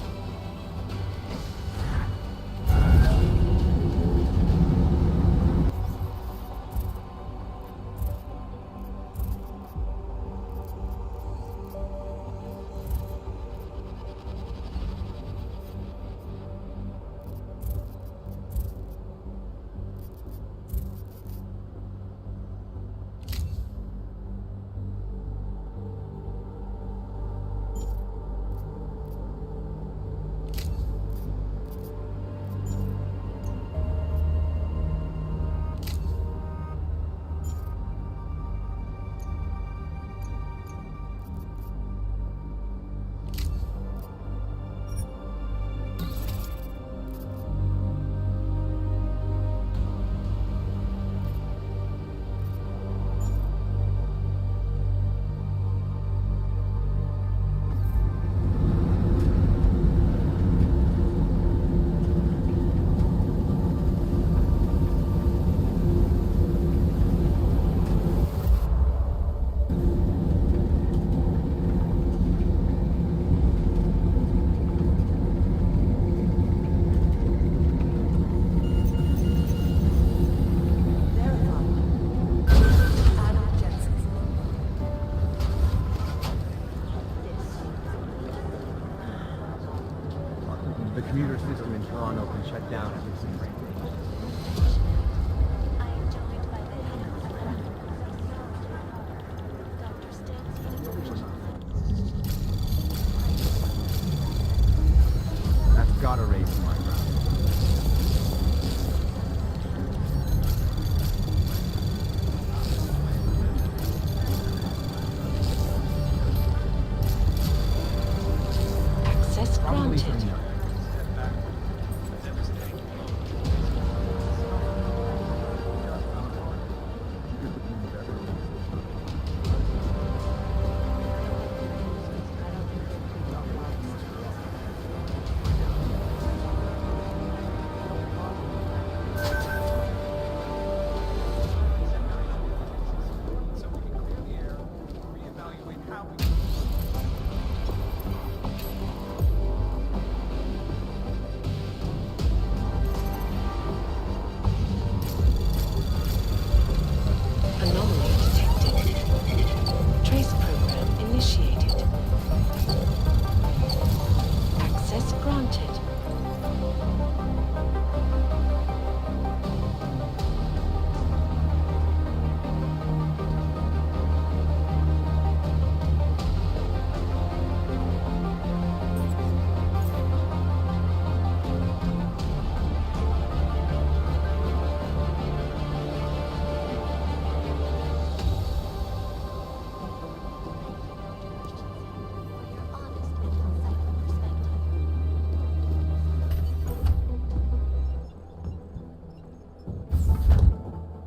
down. I am joined by the head of the Dr. Stan's That's gotta raise my ground. access granted. Anomaly detected. Trace program initiated. Access granted.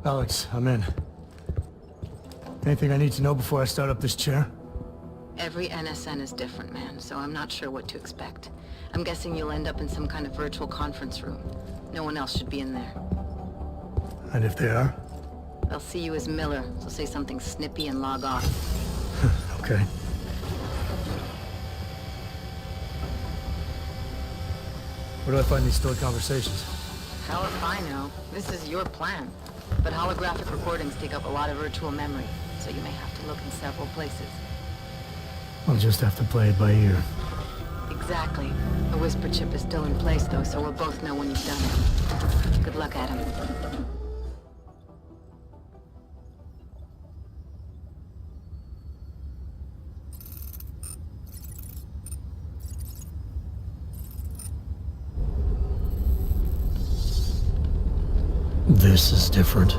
Alex, I'm in. Anything I need to know before I start up this chair? Every NSN is different, man, so I'm not sure what to expect. I'm guessing you'll end up in some kind of virtual conference room. No one else should be in there. And if they are? They'll see you as Miller, so say something snippy and log off. Okay. Where do I find these stored conversations? Hell if I know. This is your plan. But holographic recordings take up a lot of virtual memory, so you may have to look in several places. I'll just have to play it by ear. Exactly. The whisper chip is still in place, though, so we'll both know when you've done it. Good luck, Adam. This is different.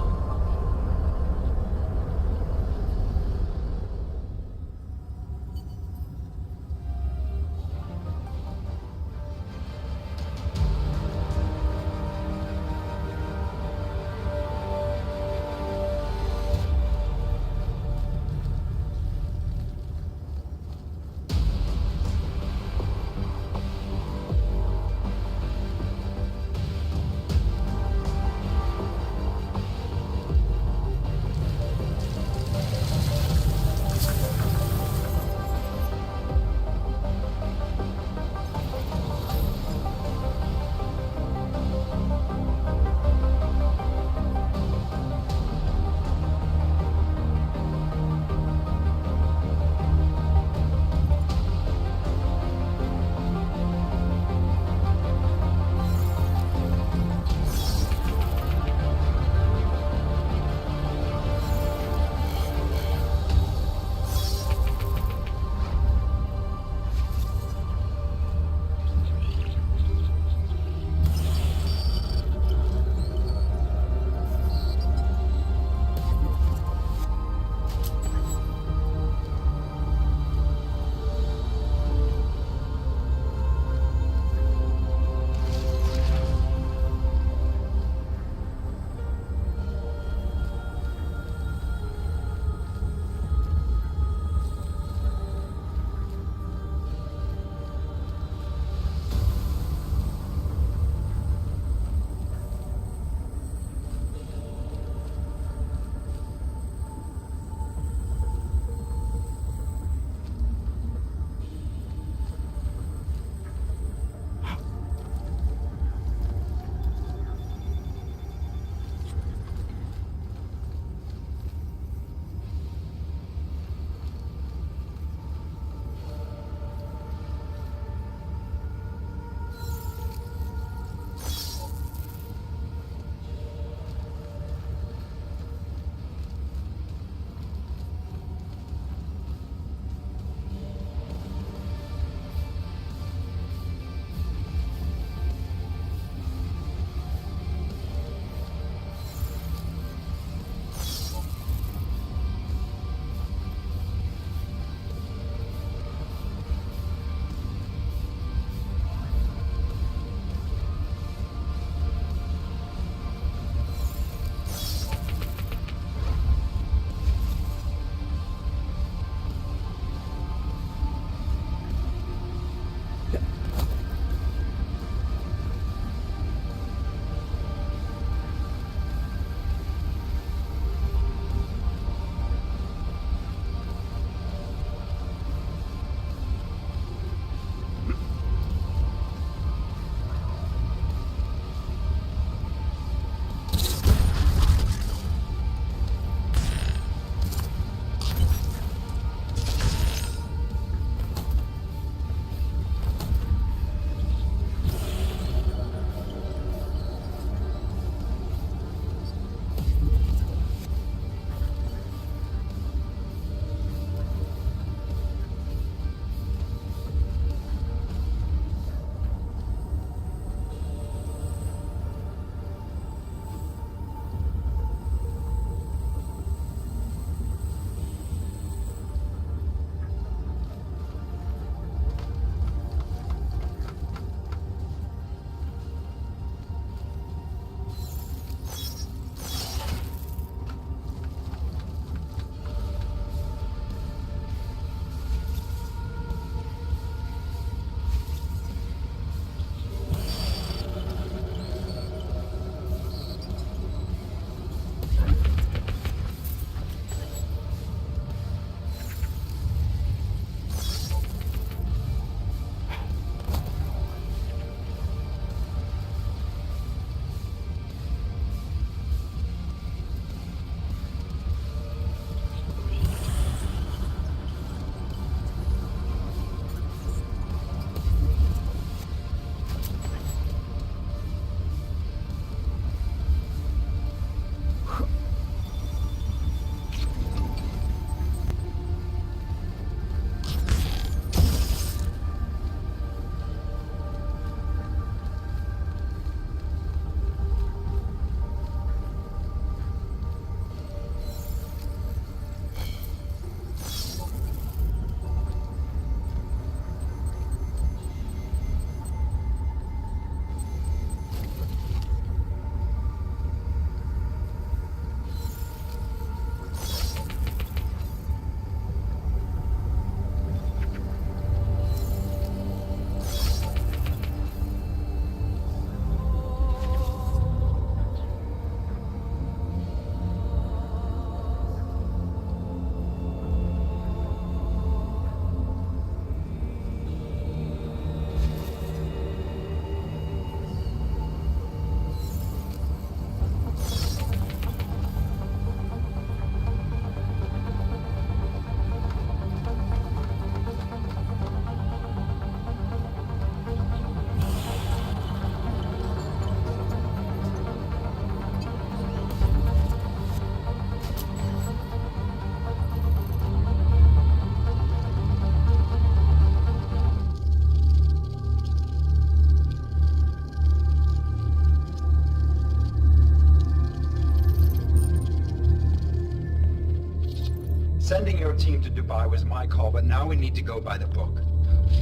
Sending your team to Dubai was my call, but now we need to go by the book.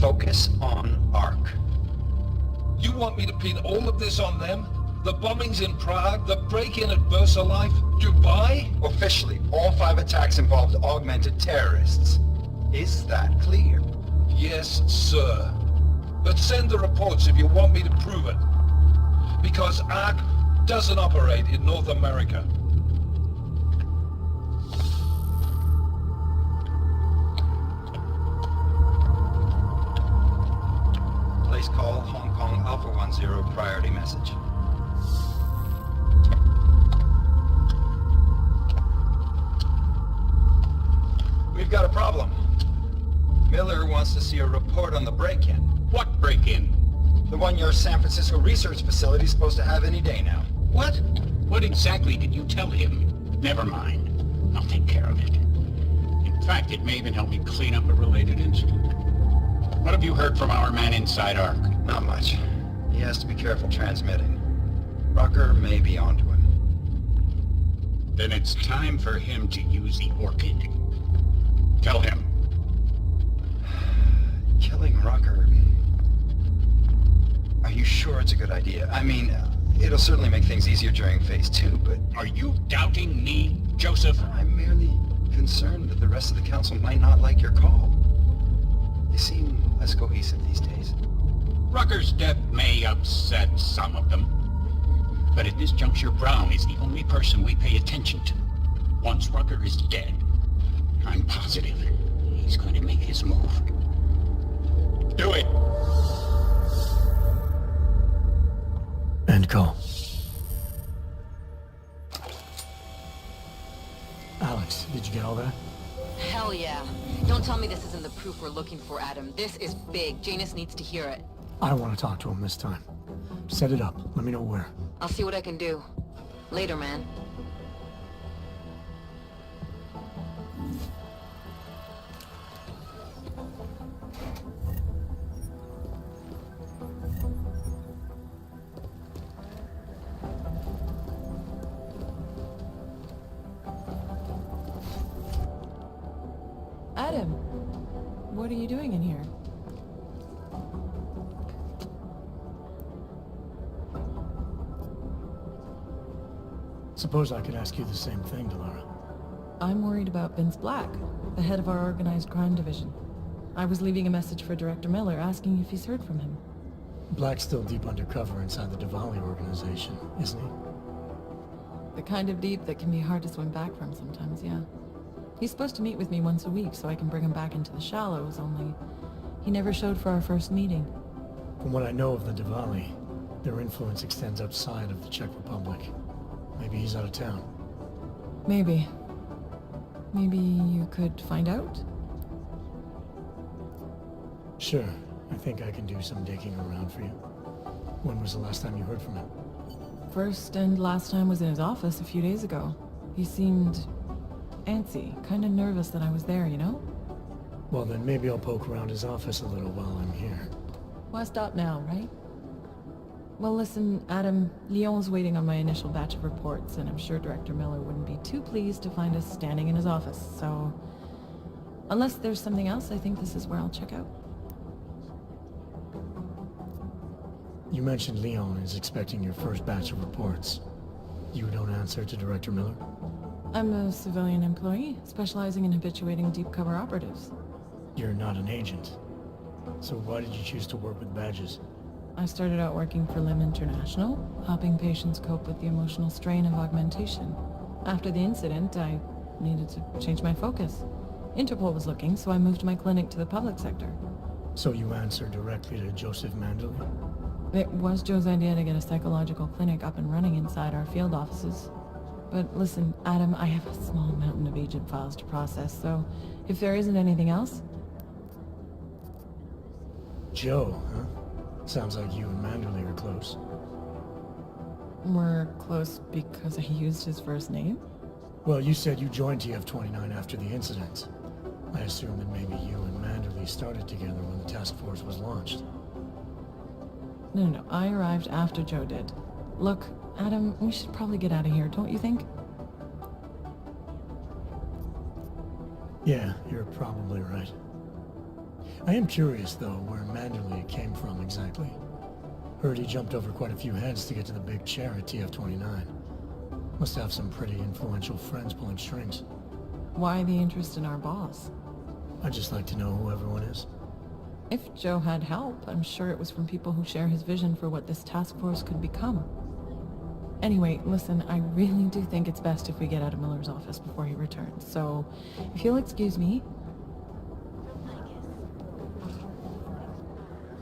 Focus on ARC. You want me to pin all of this on them? The bombings in Prague, the break-in at VersaLife, Dubai? Officially, all 5 attacks involved augmented terrorists. Is that clear? Yes, sir. But send the reports if you want me to prove it. Because ARC doesn't operate in North America. Place call, Hong Kong Alpha 10, priority message. We've got a problem. Miller wants to see a report on the break-in. What break-in? The one your San Francisco research facility is supposed to have any day now. What? What exactly did you tell him? Never mind. I'll take care of it. In fact, it may even help me clean up a related incident. What have you heard from our man inside ARC? Not much. He has to be careful transmitting. Rucker may be onto him. Then it's time for him to use the Orchid. Tell him. Killing Rucker... Are you sure it's a good idea? I mean, it'll certainly make things easier during Phase 2, but... Are you doubting me, Joseph? I'm merely concerned that the rest of the council might not like your call. They seem less cohesive these days. Rucker's death may upset some of them. But at this juncture, Brown is the only person we pay attention to. Once Rucker is dead, I'm positive he's going to make his move. Do it! End call. Alex, did you get all that? Hell yeah. Don't tell me this isn't the proof we're looking for, Adam. This is big. Janus needs to hear it. I want to talk to him this time. Set it up. Let me know where. I'll see what I can do. Later, man. Adam, what are you doing in here? Suppose I could ask you the same thing, Delara. I'm worried about Vince Black, the head of our organized crime division. I was leaving a message for Director Miller asking if he's heard from him. Black's still deep undercover inside the Diwali organization, isn't he? The kind of deep that can be hard to swim back from sometimes, yeah. He's supposed to meet with me once a week so I can bring him back into the shallows, only he never showed for our first meeting. From what I know of the Diwali, their influence extends outside of the Czech Republic. Maybe he's out of town. Maybe. Maybe you could find out? Sure. I think I can do some digging around for you. When was the last time you heard from him? First and last time was in his office a few days ago. He seemed antsy, kind of nervous that I was there, you know? Well, then maybe I'll poke around his office a little while I'm here. Why stop now, right? Well, listen, Adam, Lyon's waiting on my initial batch of reports, and I'm sure Director Miller wouldn't be too pleased to find us standing in his office, so... Unless there's something else, I think this is where I'll check out. You mentioned Lyon is expecting your first batch of reports. You don't answer to Director Miller? I'm a civilian employee, specializing in habituating deep cover operatives. You're not an agent. So why did you choose to work with badges? I started out working for LIM International, helping patients cope with the emotional strain of augmentation. After the incident, I needed to change my focus. Interpol was looking, so I moved my clinic to the public sector. So you answer directly to Joseph Mandely? It was Joe's idea to get a psychological clinic up and running inside our field offices. But listen, Adam, I have a small mountain of agent files to process, so if there isn't anything else... Joe, huh? Sounds like you and Manderley are close. We're close because I used his first name? Well, you said you joined TF-29 after the incident. I assume that maybe you and Manderley started together when the task force was launched. No, I arrived after Joe did. Look, Adam, we should probably get out of here, don't you think? Yeah, you're probably right. I am curious, though, where Manderley came from exactly. Heard he jumped over quite a few heads to get to the big chair at TF-29. Must have some pretty influential friends pulling strings. Why the interest in our boss? I'd just like to know who everyone is. If Joe had help, I'm sure it was from people who share his vision for what this task force could become. Anyway, listen, I really do think it's best if we get out of Miller's office before he returns, so if you'll excuse me...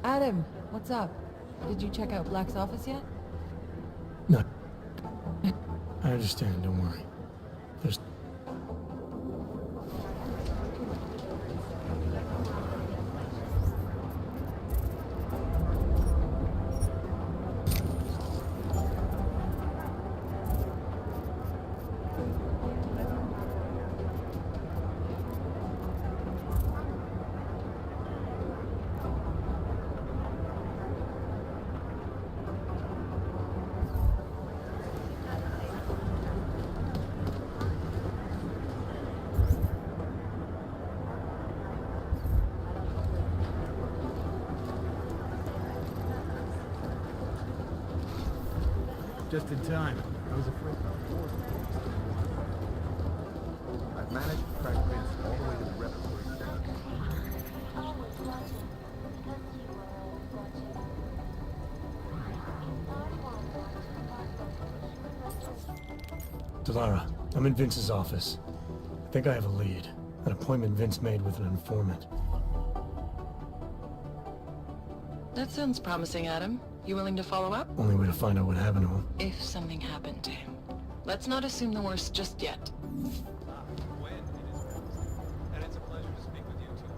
Adam, what's up? Did you check out Black's office yet? No. I understand, don't worry. There's... Just in time. I was afraid. I've managed to track Vince all the way to the repertory center. Delara, I'm in Vince's office. I think I have a lead. An appointment Vince made with an informant. That sounds promising, Adam. You willing to follow up? Only way to find out what happened to him. If something happened to him. Let's not assume the worst just yet. And it's a pleasure to speak with you too.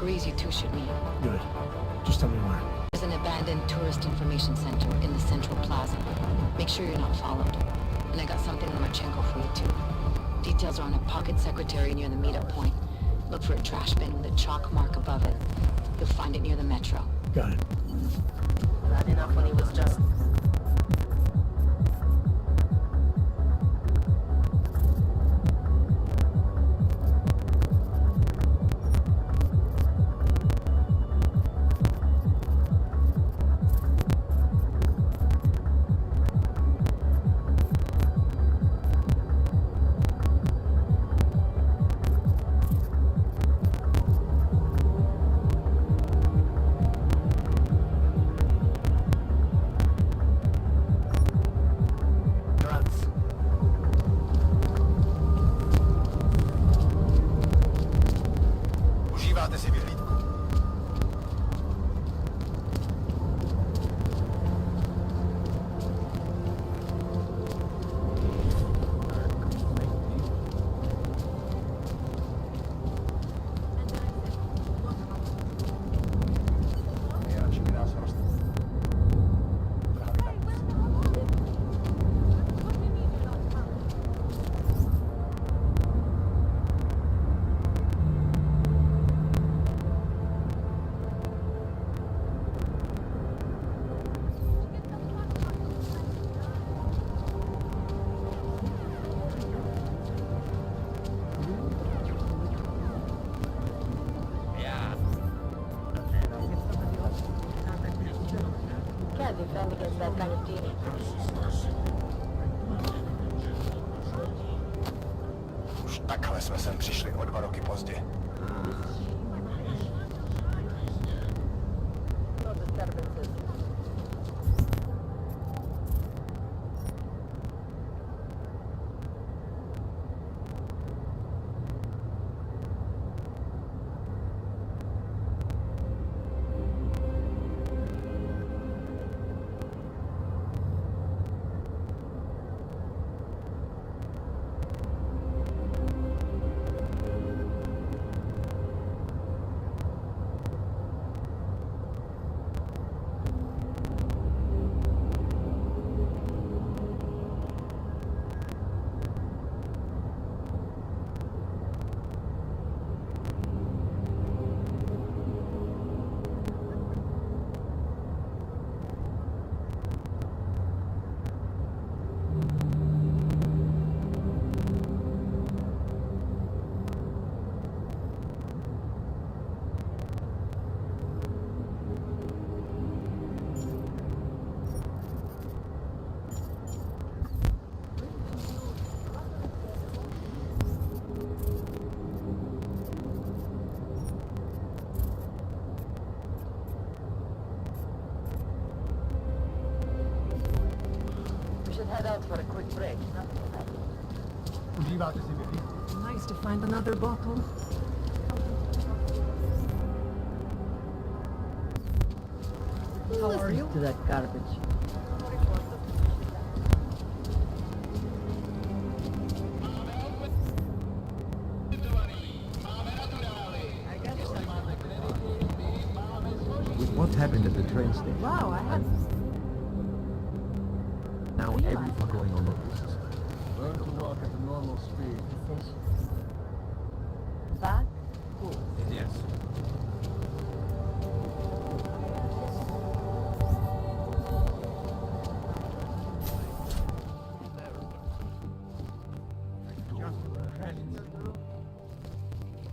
agrees you two should meet. Good. Just tell me where. There's an abandoned tourist information center in the central plaza. Make sure you're not followed. And I got something on Marchenko for you too. Details are on a pocket secretary near the meetup point. Look for a trash bin with a chalk mark above it. You'll find it near the metro. Got it. Bad enough when he was just... Užíváte si vyhlídku. Can't defend against that kind of genie. Už takhle jsme sem přišli o 2 roky pozdě. No disturbances. Head out for a quick break. Užíváte si vyhlídku. Nice to find another bottle. How are you? To that garbage. With what happened at the train station? Wow, I had... Now everything going on the business. Learn to walk at a normal speed. That? Cool. Yes.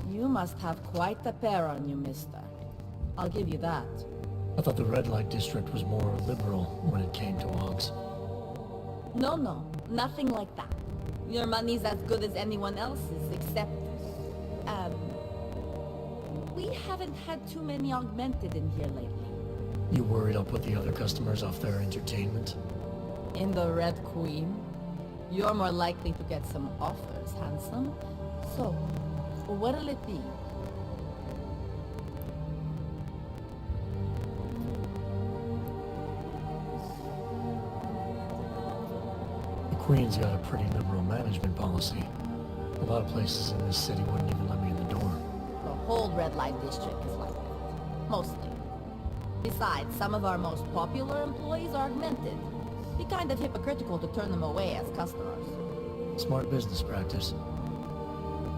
You must have quite a pair on you, mister. I'll give you that. I thought the red light district was more liberal when it came to hogs. No, nothing like that. Your money's as good as anyone else's, except... we haven't had too many augmented in here lately. You worried I'll put the other customers off their entertainment? In the Red Queen, you're more likely to get some offers, handsome. So, what'll it be? The Queen's got a pretty liberal management policy. A lot of places in this city wouldn't even let me in the door. The whole red light district is like that. Mostly. Besides, some of our most popular employees are augmented. Be kind of hypocritical to turn them away as customers. Smart business practice.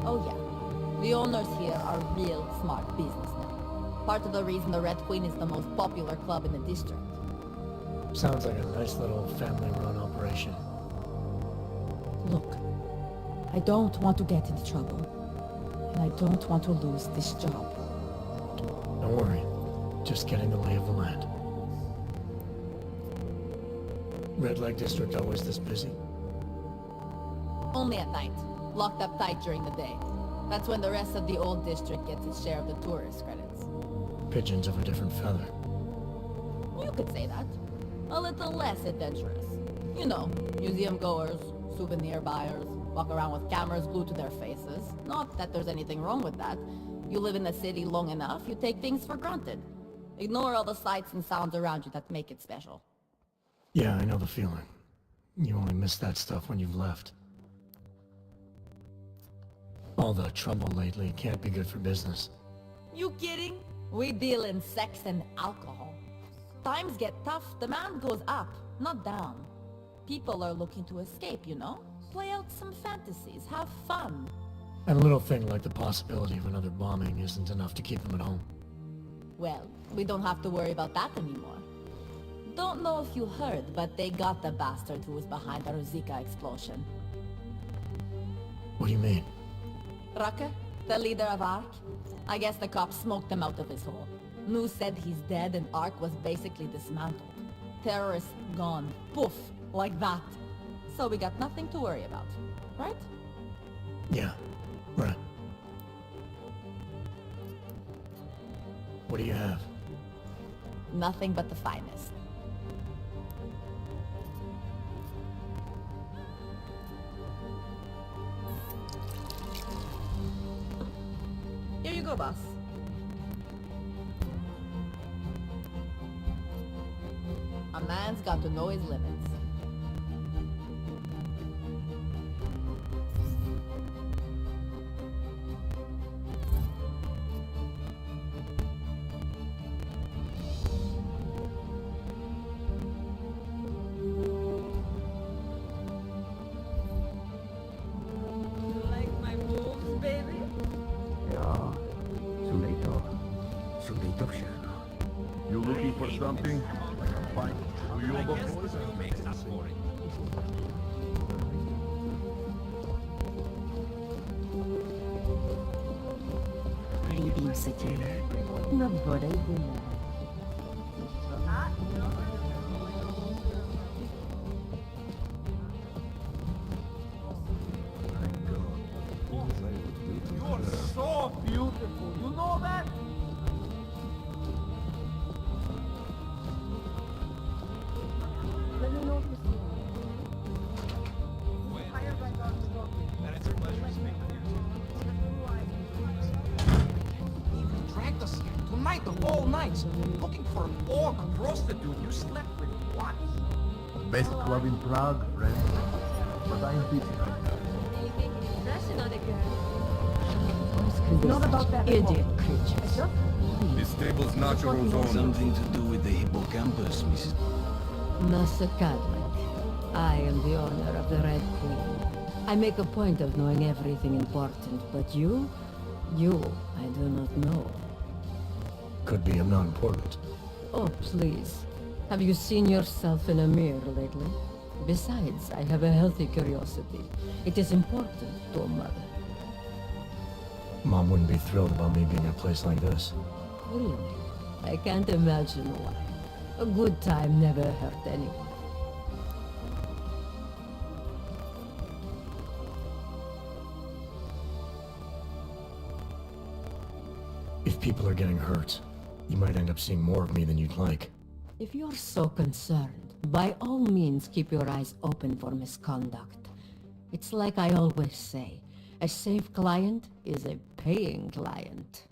Oh yeah. The owners here are real smart businessmen. Part of the reason the Red Queen is the most popular club in the district. Sounds like a nice little family-run operation. Look, I don't want to get into trouble. And I don't want to lose this job. Don't worry. Just getting the lay of the land. Red Light District always this busy? Only at night. Locked up tight during the day. That's when the rest of the old district gets its share of the tourist credits. Pigeons of a different feather. You could say that. A little less adventurous. You know, museum goers, souvenir buyers, walk around with cameras glued to their faces. Not that there's anything wrong with that. You live in the city long enough, you take things for granted. Ignore all the sights and sounds around you that make it special. Yeah, I know the feeling. You only miss that stuff when you've left. All the trouble lately can't be good for business. You kidding? We deal in sex and alcohol. Times get tough, demand goes up, not down. People are looking to escape, you know? Play out some fantasies, have fun. And a little thing like the possibility of another bombing isn't enough to keep them at home. Well, we don't have to worry about that anymore. Don't know if you heard, but they got the bastard who was behind the Ruzicka explosion. What do you mean? Rucker, the leader of ARC. I guess the cops smoked him out of his hole. New said he's dead and ARC was basically dismantled. Terrorists gone. Poof. Like that. So we got nothing to worry about. Right? Yeah, right. What do you have? Nothing but the finest. Here you go, boss. A man's got to know his limits. You like my moves, baby? Ja, zo leed toch, You looking for something? Like a fight? Do you boys? Любим сатиры. Но более дымно. You're so beautiful. You know that? Let me know if you see And it's a pleasure to speak with you. You dragged us here tonight, the whole night, looking for an orc prostitute you slept with once. Best club in Prague, friend. But I'm busy right now. Not about that idiot creatures. This table's natural zone. Something to do with the hippocampus, Mrs. Master Cadlick, I am the owner of the Red Queen. I make a point of knowing everything important, but you, I do not know. Could be I'm not important. Oh, please. Have you seen yourself in a mirror lately? Besides, I have a healthy curiosity. It is important to a mother. Mom wouldn't be thrilled about me being in a place like this. Really? I can't imagine why. A good time never hurt anyone. If people are getting hurt, you might end up seeing more of me than you'd like. If you're so concerned, by all means keep your eyes open for misconduct. It's like I always say, a safe client is a paying client.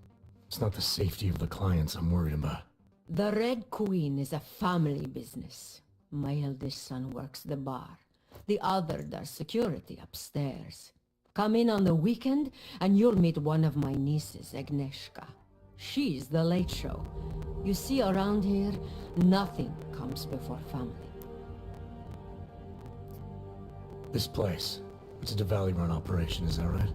It's not the safety of the clients I'm worried about. The Red Queen is a family business. My eldest son works the bar. The other does security upstairs. Come in on the weekend, and you'll meet one of my nieces, Agnieszka. She's the late show. You see, around here, nothing comes before family. This place, it's a Diwali-run operation, is that right?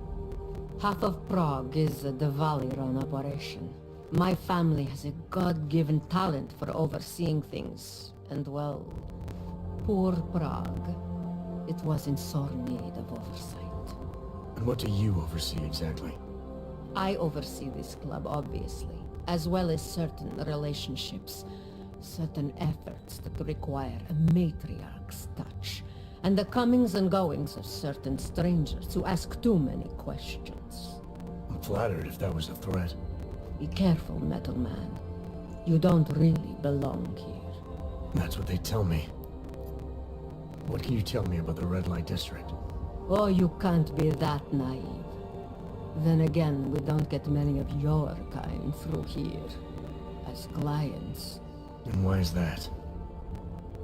Half of Prague is a Diwali-run operation. My family has a God-given talent for overseeing things, and well, poor Prague. It was in sore need of oversight. And what do you oversee exactly? I oversee this club, obviously, as well as certain relationships, certain efforts that require a matriarch's touch, and the comings and goings of certain strangers who ask too many questions. I'm flattered if that was a threat. Be careful, Metal Man. You don't really belong here. That's what they tell me. What can you tell me about the Red Light District? Oh, you can't be that naive. Then again, we don't get many of your kind through here, as clients. And why is that?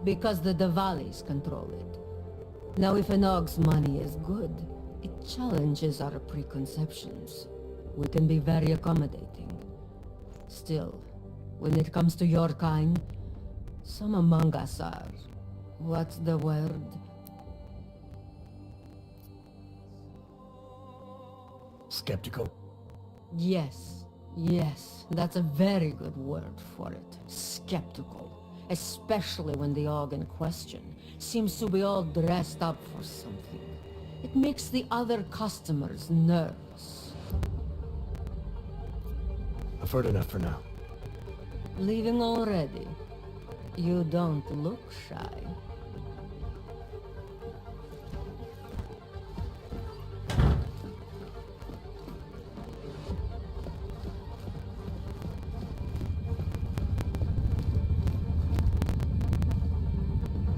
Because the Diwalis control it. Now, if an Og's money is good, it challenges our preconceptions. We can be very accommodating. Still, when it comes to your kind, some among us are... what's the word? Skeptical? Yes, that's a very good word for it. Skeptical. Especially when the Og in question seems to be all dressed up for something. It makes the other customers nervous. I've heard enough for now. Leaving already? You don't look shy.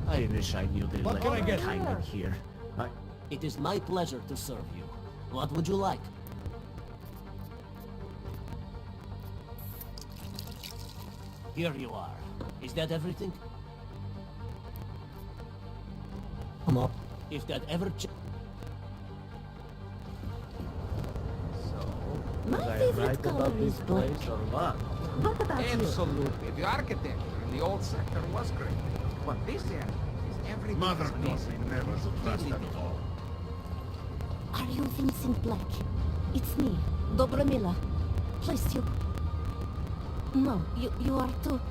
I wish I knew they What let can I get? kind in here. It is my pleasure to serve you. What would you like? Here you are. Is that everything? I'm up. If that ever Was I right about this place or what? What about Absolutely. The architecture in the old sector was great. But this area is everything. Mother taught me never to trust at all. Are you Vincent Black? It's me, Dobromila. Please, you... No, you are too...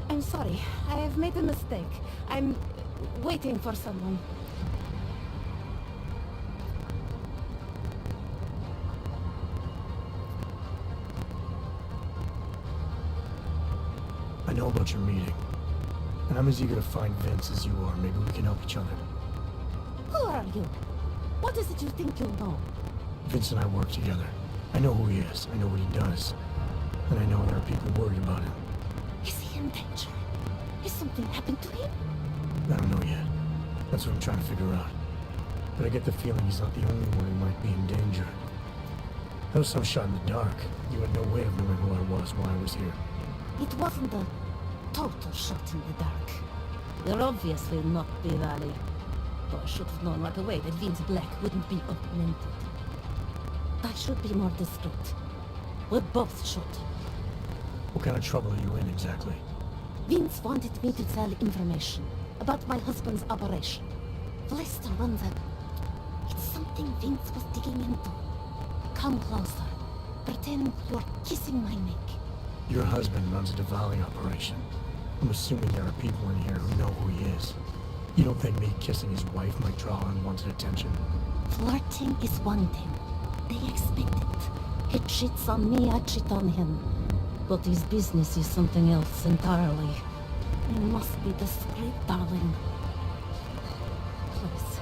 I'm sorry. I have made a mistake. I'm waiting for someone. I know about your meeting. And I'm as eager to find Vince as you are. Maybe we can help each other. Who are you? What is it you think you know? Vince and I work together. I know who he is. I know what he does. And I know there are people worried about him. Is he in danger? Has something happened to him? I don't know yet. That's what I'm trying to figure out. But I get the feeling he's not the only one who might be in danger. That was some shot in the dark. You had no way of knowing who I was while I was here. It wasn't a total shot in the dark. You're obviously not Diwali. Though I should have known right away that Vince Black wouldn't be augmented. I should be more discreet. We both should. What kind of trouble are you in exactly? Vince wanted me to tell information about my husband's operation. Lester runs a... It's something Vince was digging into. Come closer. Pretend you're kissing my neck. Your husband runs a Diwali operation. I'm assuming there are people in here who know who he is. You don't think me kissing his wife might draw unwanted attention? Flirting is one thing. They expect it. He cheats on me, I cheat on him. But his business is something else entirely. You must be discreet, darling. Please,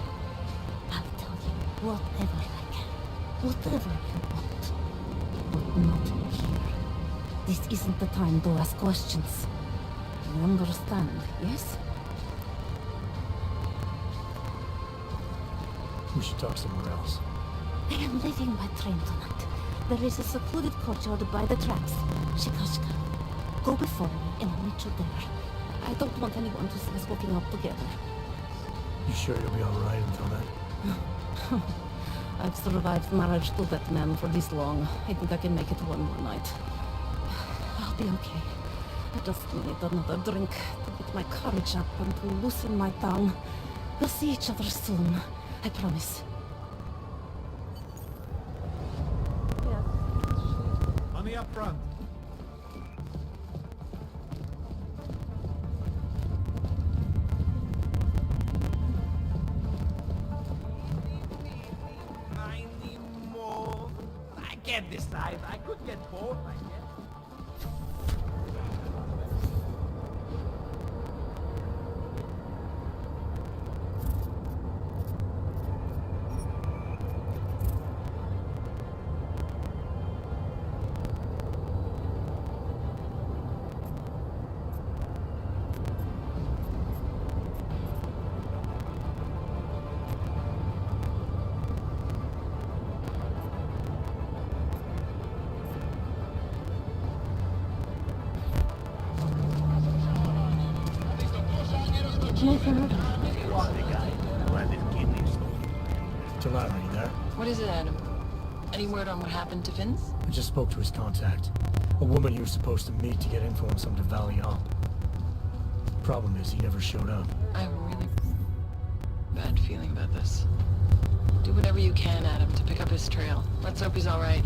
I'll tell you whatever I can. Whatever you want. But not here. This isn't the time to ask questions. You understand, yes? We should talk somewhere else. I am leaving by train tonight. There is a secluded courtyard by the tracks. Shikashka. Go before me and I'll meet you there. I don't want anyone to see us walking out together. You sure you'll be alright until then? I've survived marriage to that man for this long. I think I can make it one more night. I'll be okay. I just need another drink to get my courage up and to loosen my tongue. We'll see each other soon. I promise. Money up front. I can't decide. I could get both, I guess. Delara, are you there? What is it, Adam? Any word on what happened to Vince? I just spoke to his contact. A woman he was supposed to meet to get info on some Valley Hall. Problem is, he never showed up. I have a really bad feeling about this. Do whatever you can, Adam, to pick up his trail. Let's hope he's all right.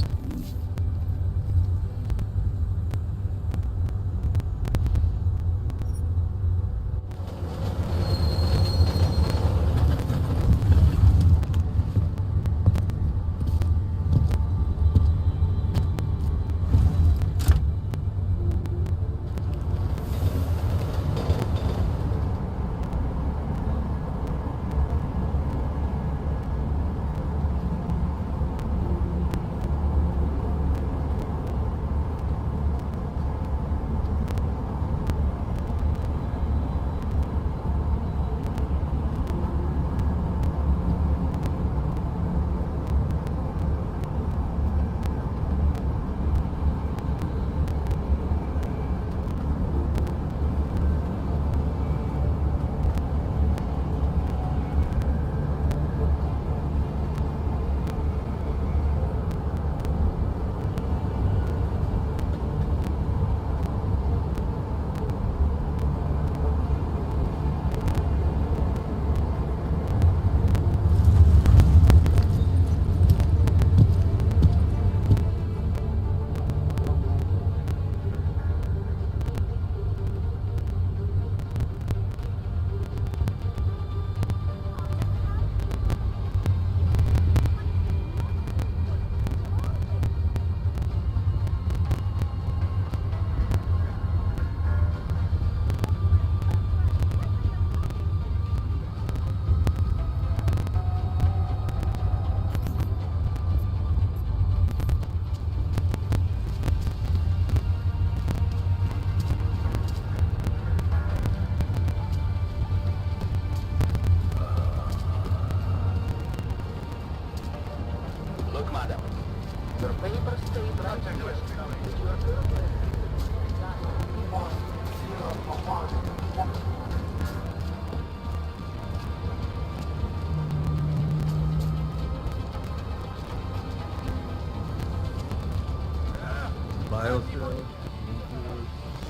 Biocell,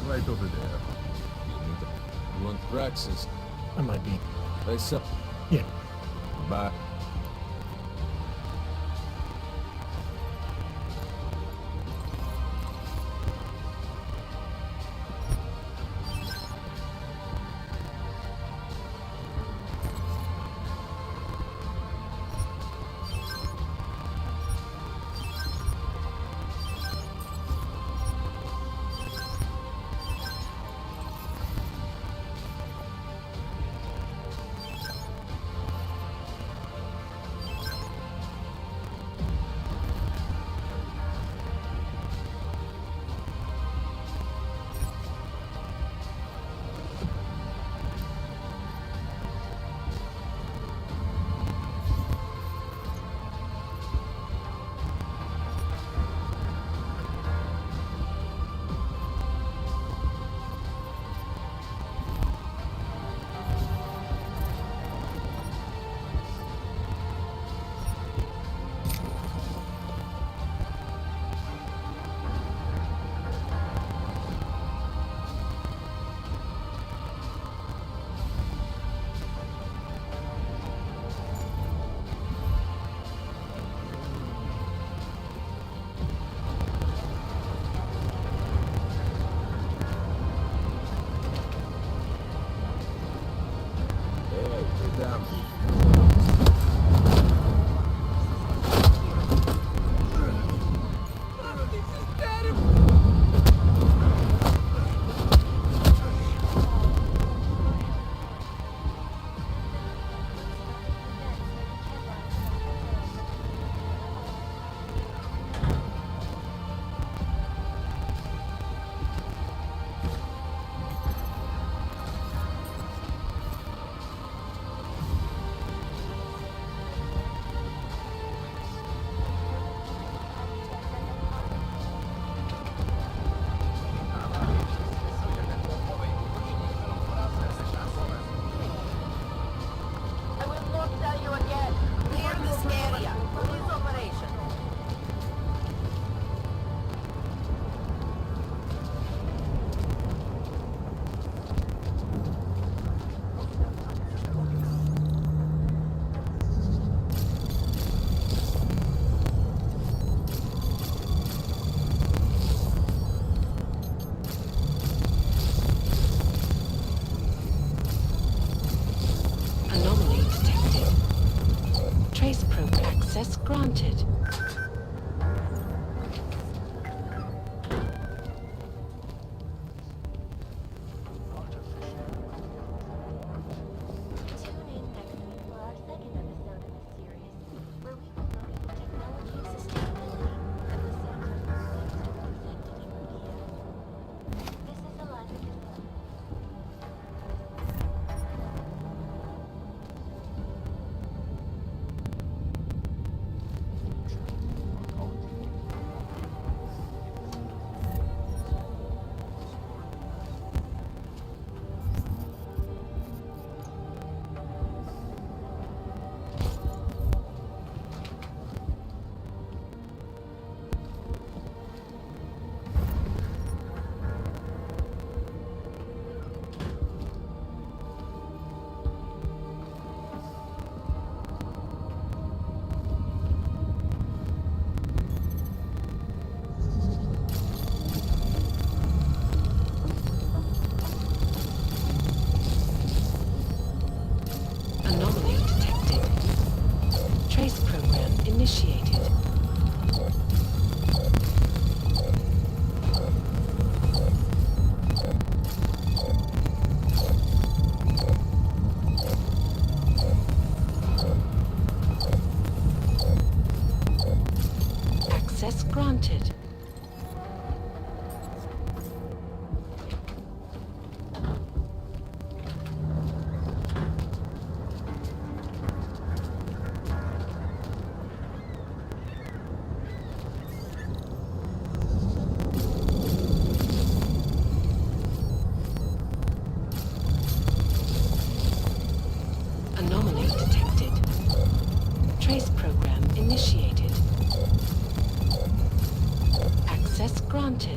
right over there. You want Praxis? I might be. Face up. Yeah. Bye.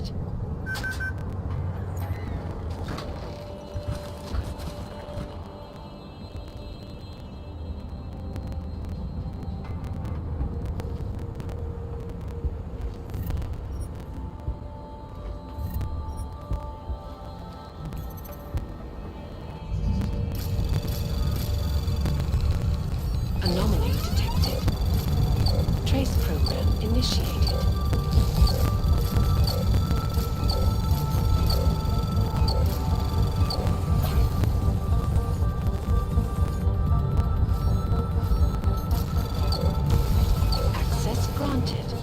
detected. Anomaly detected. Trace program initiated. Access granted.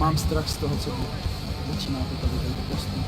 Mám strach z toho, co bude. Začíná to tady dojít postupně.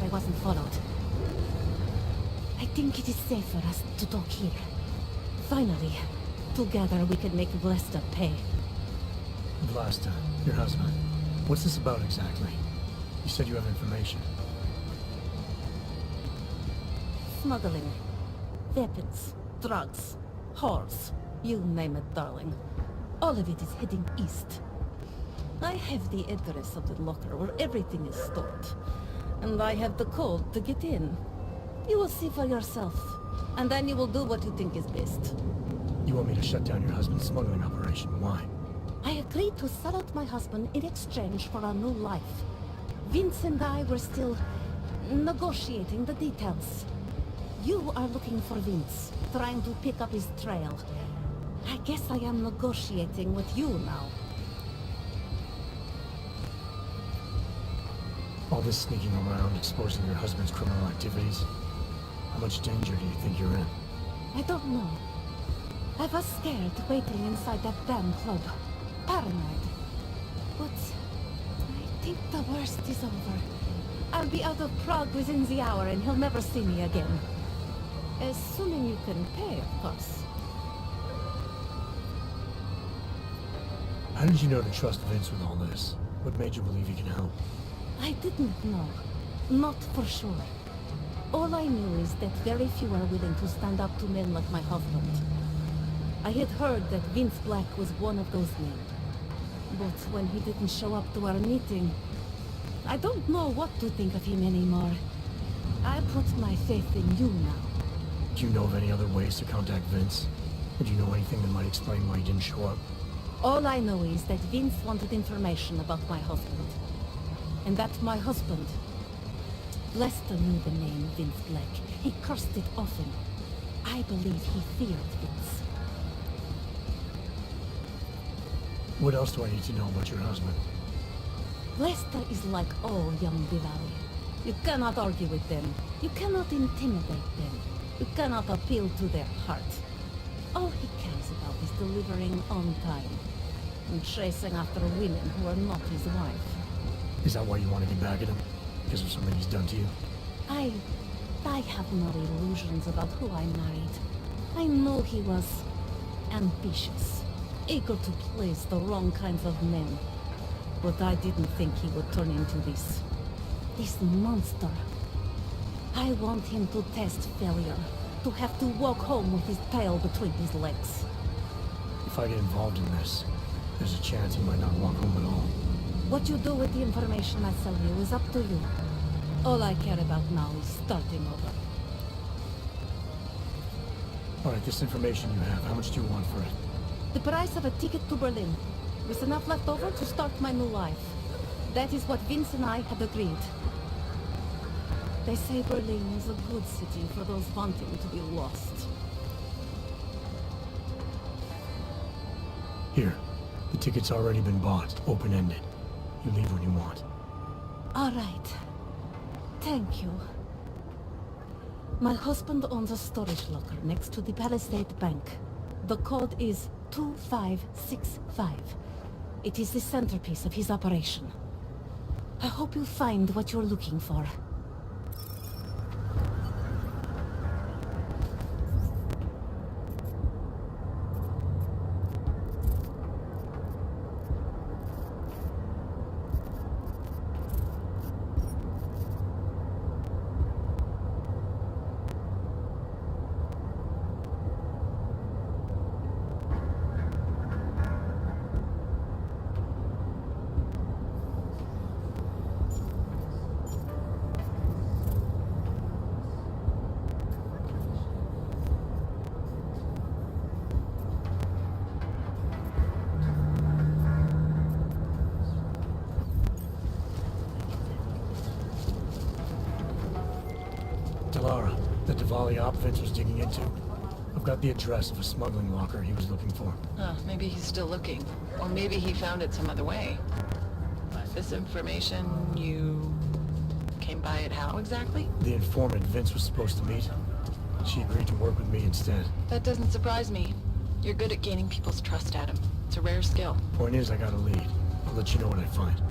I wasn't followed. I think it is safe for us to talk here. Finally, together we can make Vlasta pay. Vlasta, your husband. What's this about exactly? You said you have information. Smuggling. Weapons. Drugs. Whores. You name it, darling. All of it is heading east. I have the address of the locker where everything is stored. And I have the code to get in. You will see for yourself. And then you will do what you think is best. You want me to shut down your husband's smuggling operation? Why? I agreed to sell out my husband in exchange for a new life. Vince and I were still negotiating the details. You are looking for Vince, trying to pick up his trail. I guess I am negotiating with you now. All this sneaking around, exposing your husband's criminal activities. How much danger do you think you're in? I don't know. I was scared waiting inside that damn club. Paranoid. But I think the worst is over. I'll be out of Prague within the hour and he'll never see me again. Assuming you can pay, of course. How did you know to trust Vince with all this? What made you believe he can help? I didn't know. Not for sure. All I knew is that very few are willing to stand up to men like my husband. I had heard that Vince Black was one of those men. But when he didn't show up to our meeting, I don't know what to think of him anymore. I put my faith in you now. Do you know of any other ways to contact Vince? Or do you know anything that might explain why he didn't show up? All I know is that Vince wanted information about my husband. And that my husband... Lester knew the name Vince Black. He cursed it often. I believe he feared Vince. What else do I need to know about your husband? Lester is like all young Diwali. You cannot argue with them. You cannot intimidate them. You cannot appeal to their heart. All he cares about is delivering on time. And chasing after women who are not his wife. Is that why you want to get back at him? Because of something he's done to you? I have no illusions about who I married. I know he was ambitious, eager to please the wrong kinds of men. But I didn't think he would turn into this monster. I want him to test failure, to have to walk home with his tail between his legs. If I get involved in this, there's a chance he might not walk home at all. What you do with the information I sell you is up to you. All I care about now is starting over. Alright, this information you have, how much do you want for it? The price of a ticket to Berlin, with enough left over to start my new life. That is what Vince and I had agreed. They say Berlin is a good city for those wanting to be lost. Here, the ticket's already been bought, open-ended. You leave when you want. All right. Thank you. My husband owns a storage locker next to the Palisade Bank. The code is 2565. It is the centerpiece of his operation. I hope you find what you're looking for. Lara, the Diwali op Vince was digging into. I've got the address of a smuggling locker he was looking for. Maybe he's still looking. Or maybe he found it some other way. This information, you came by it how exactly? The informant Vince was supposed to meet. She agreed to work with me instead. That doesn't surprise me. You're good at gaining people's trust, Adam. It's a rare skill. Point is, I got a lead. I'll let you know what I find.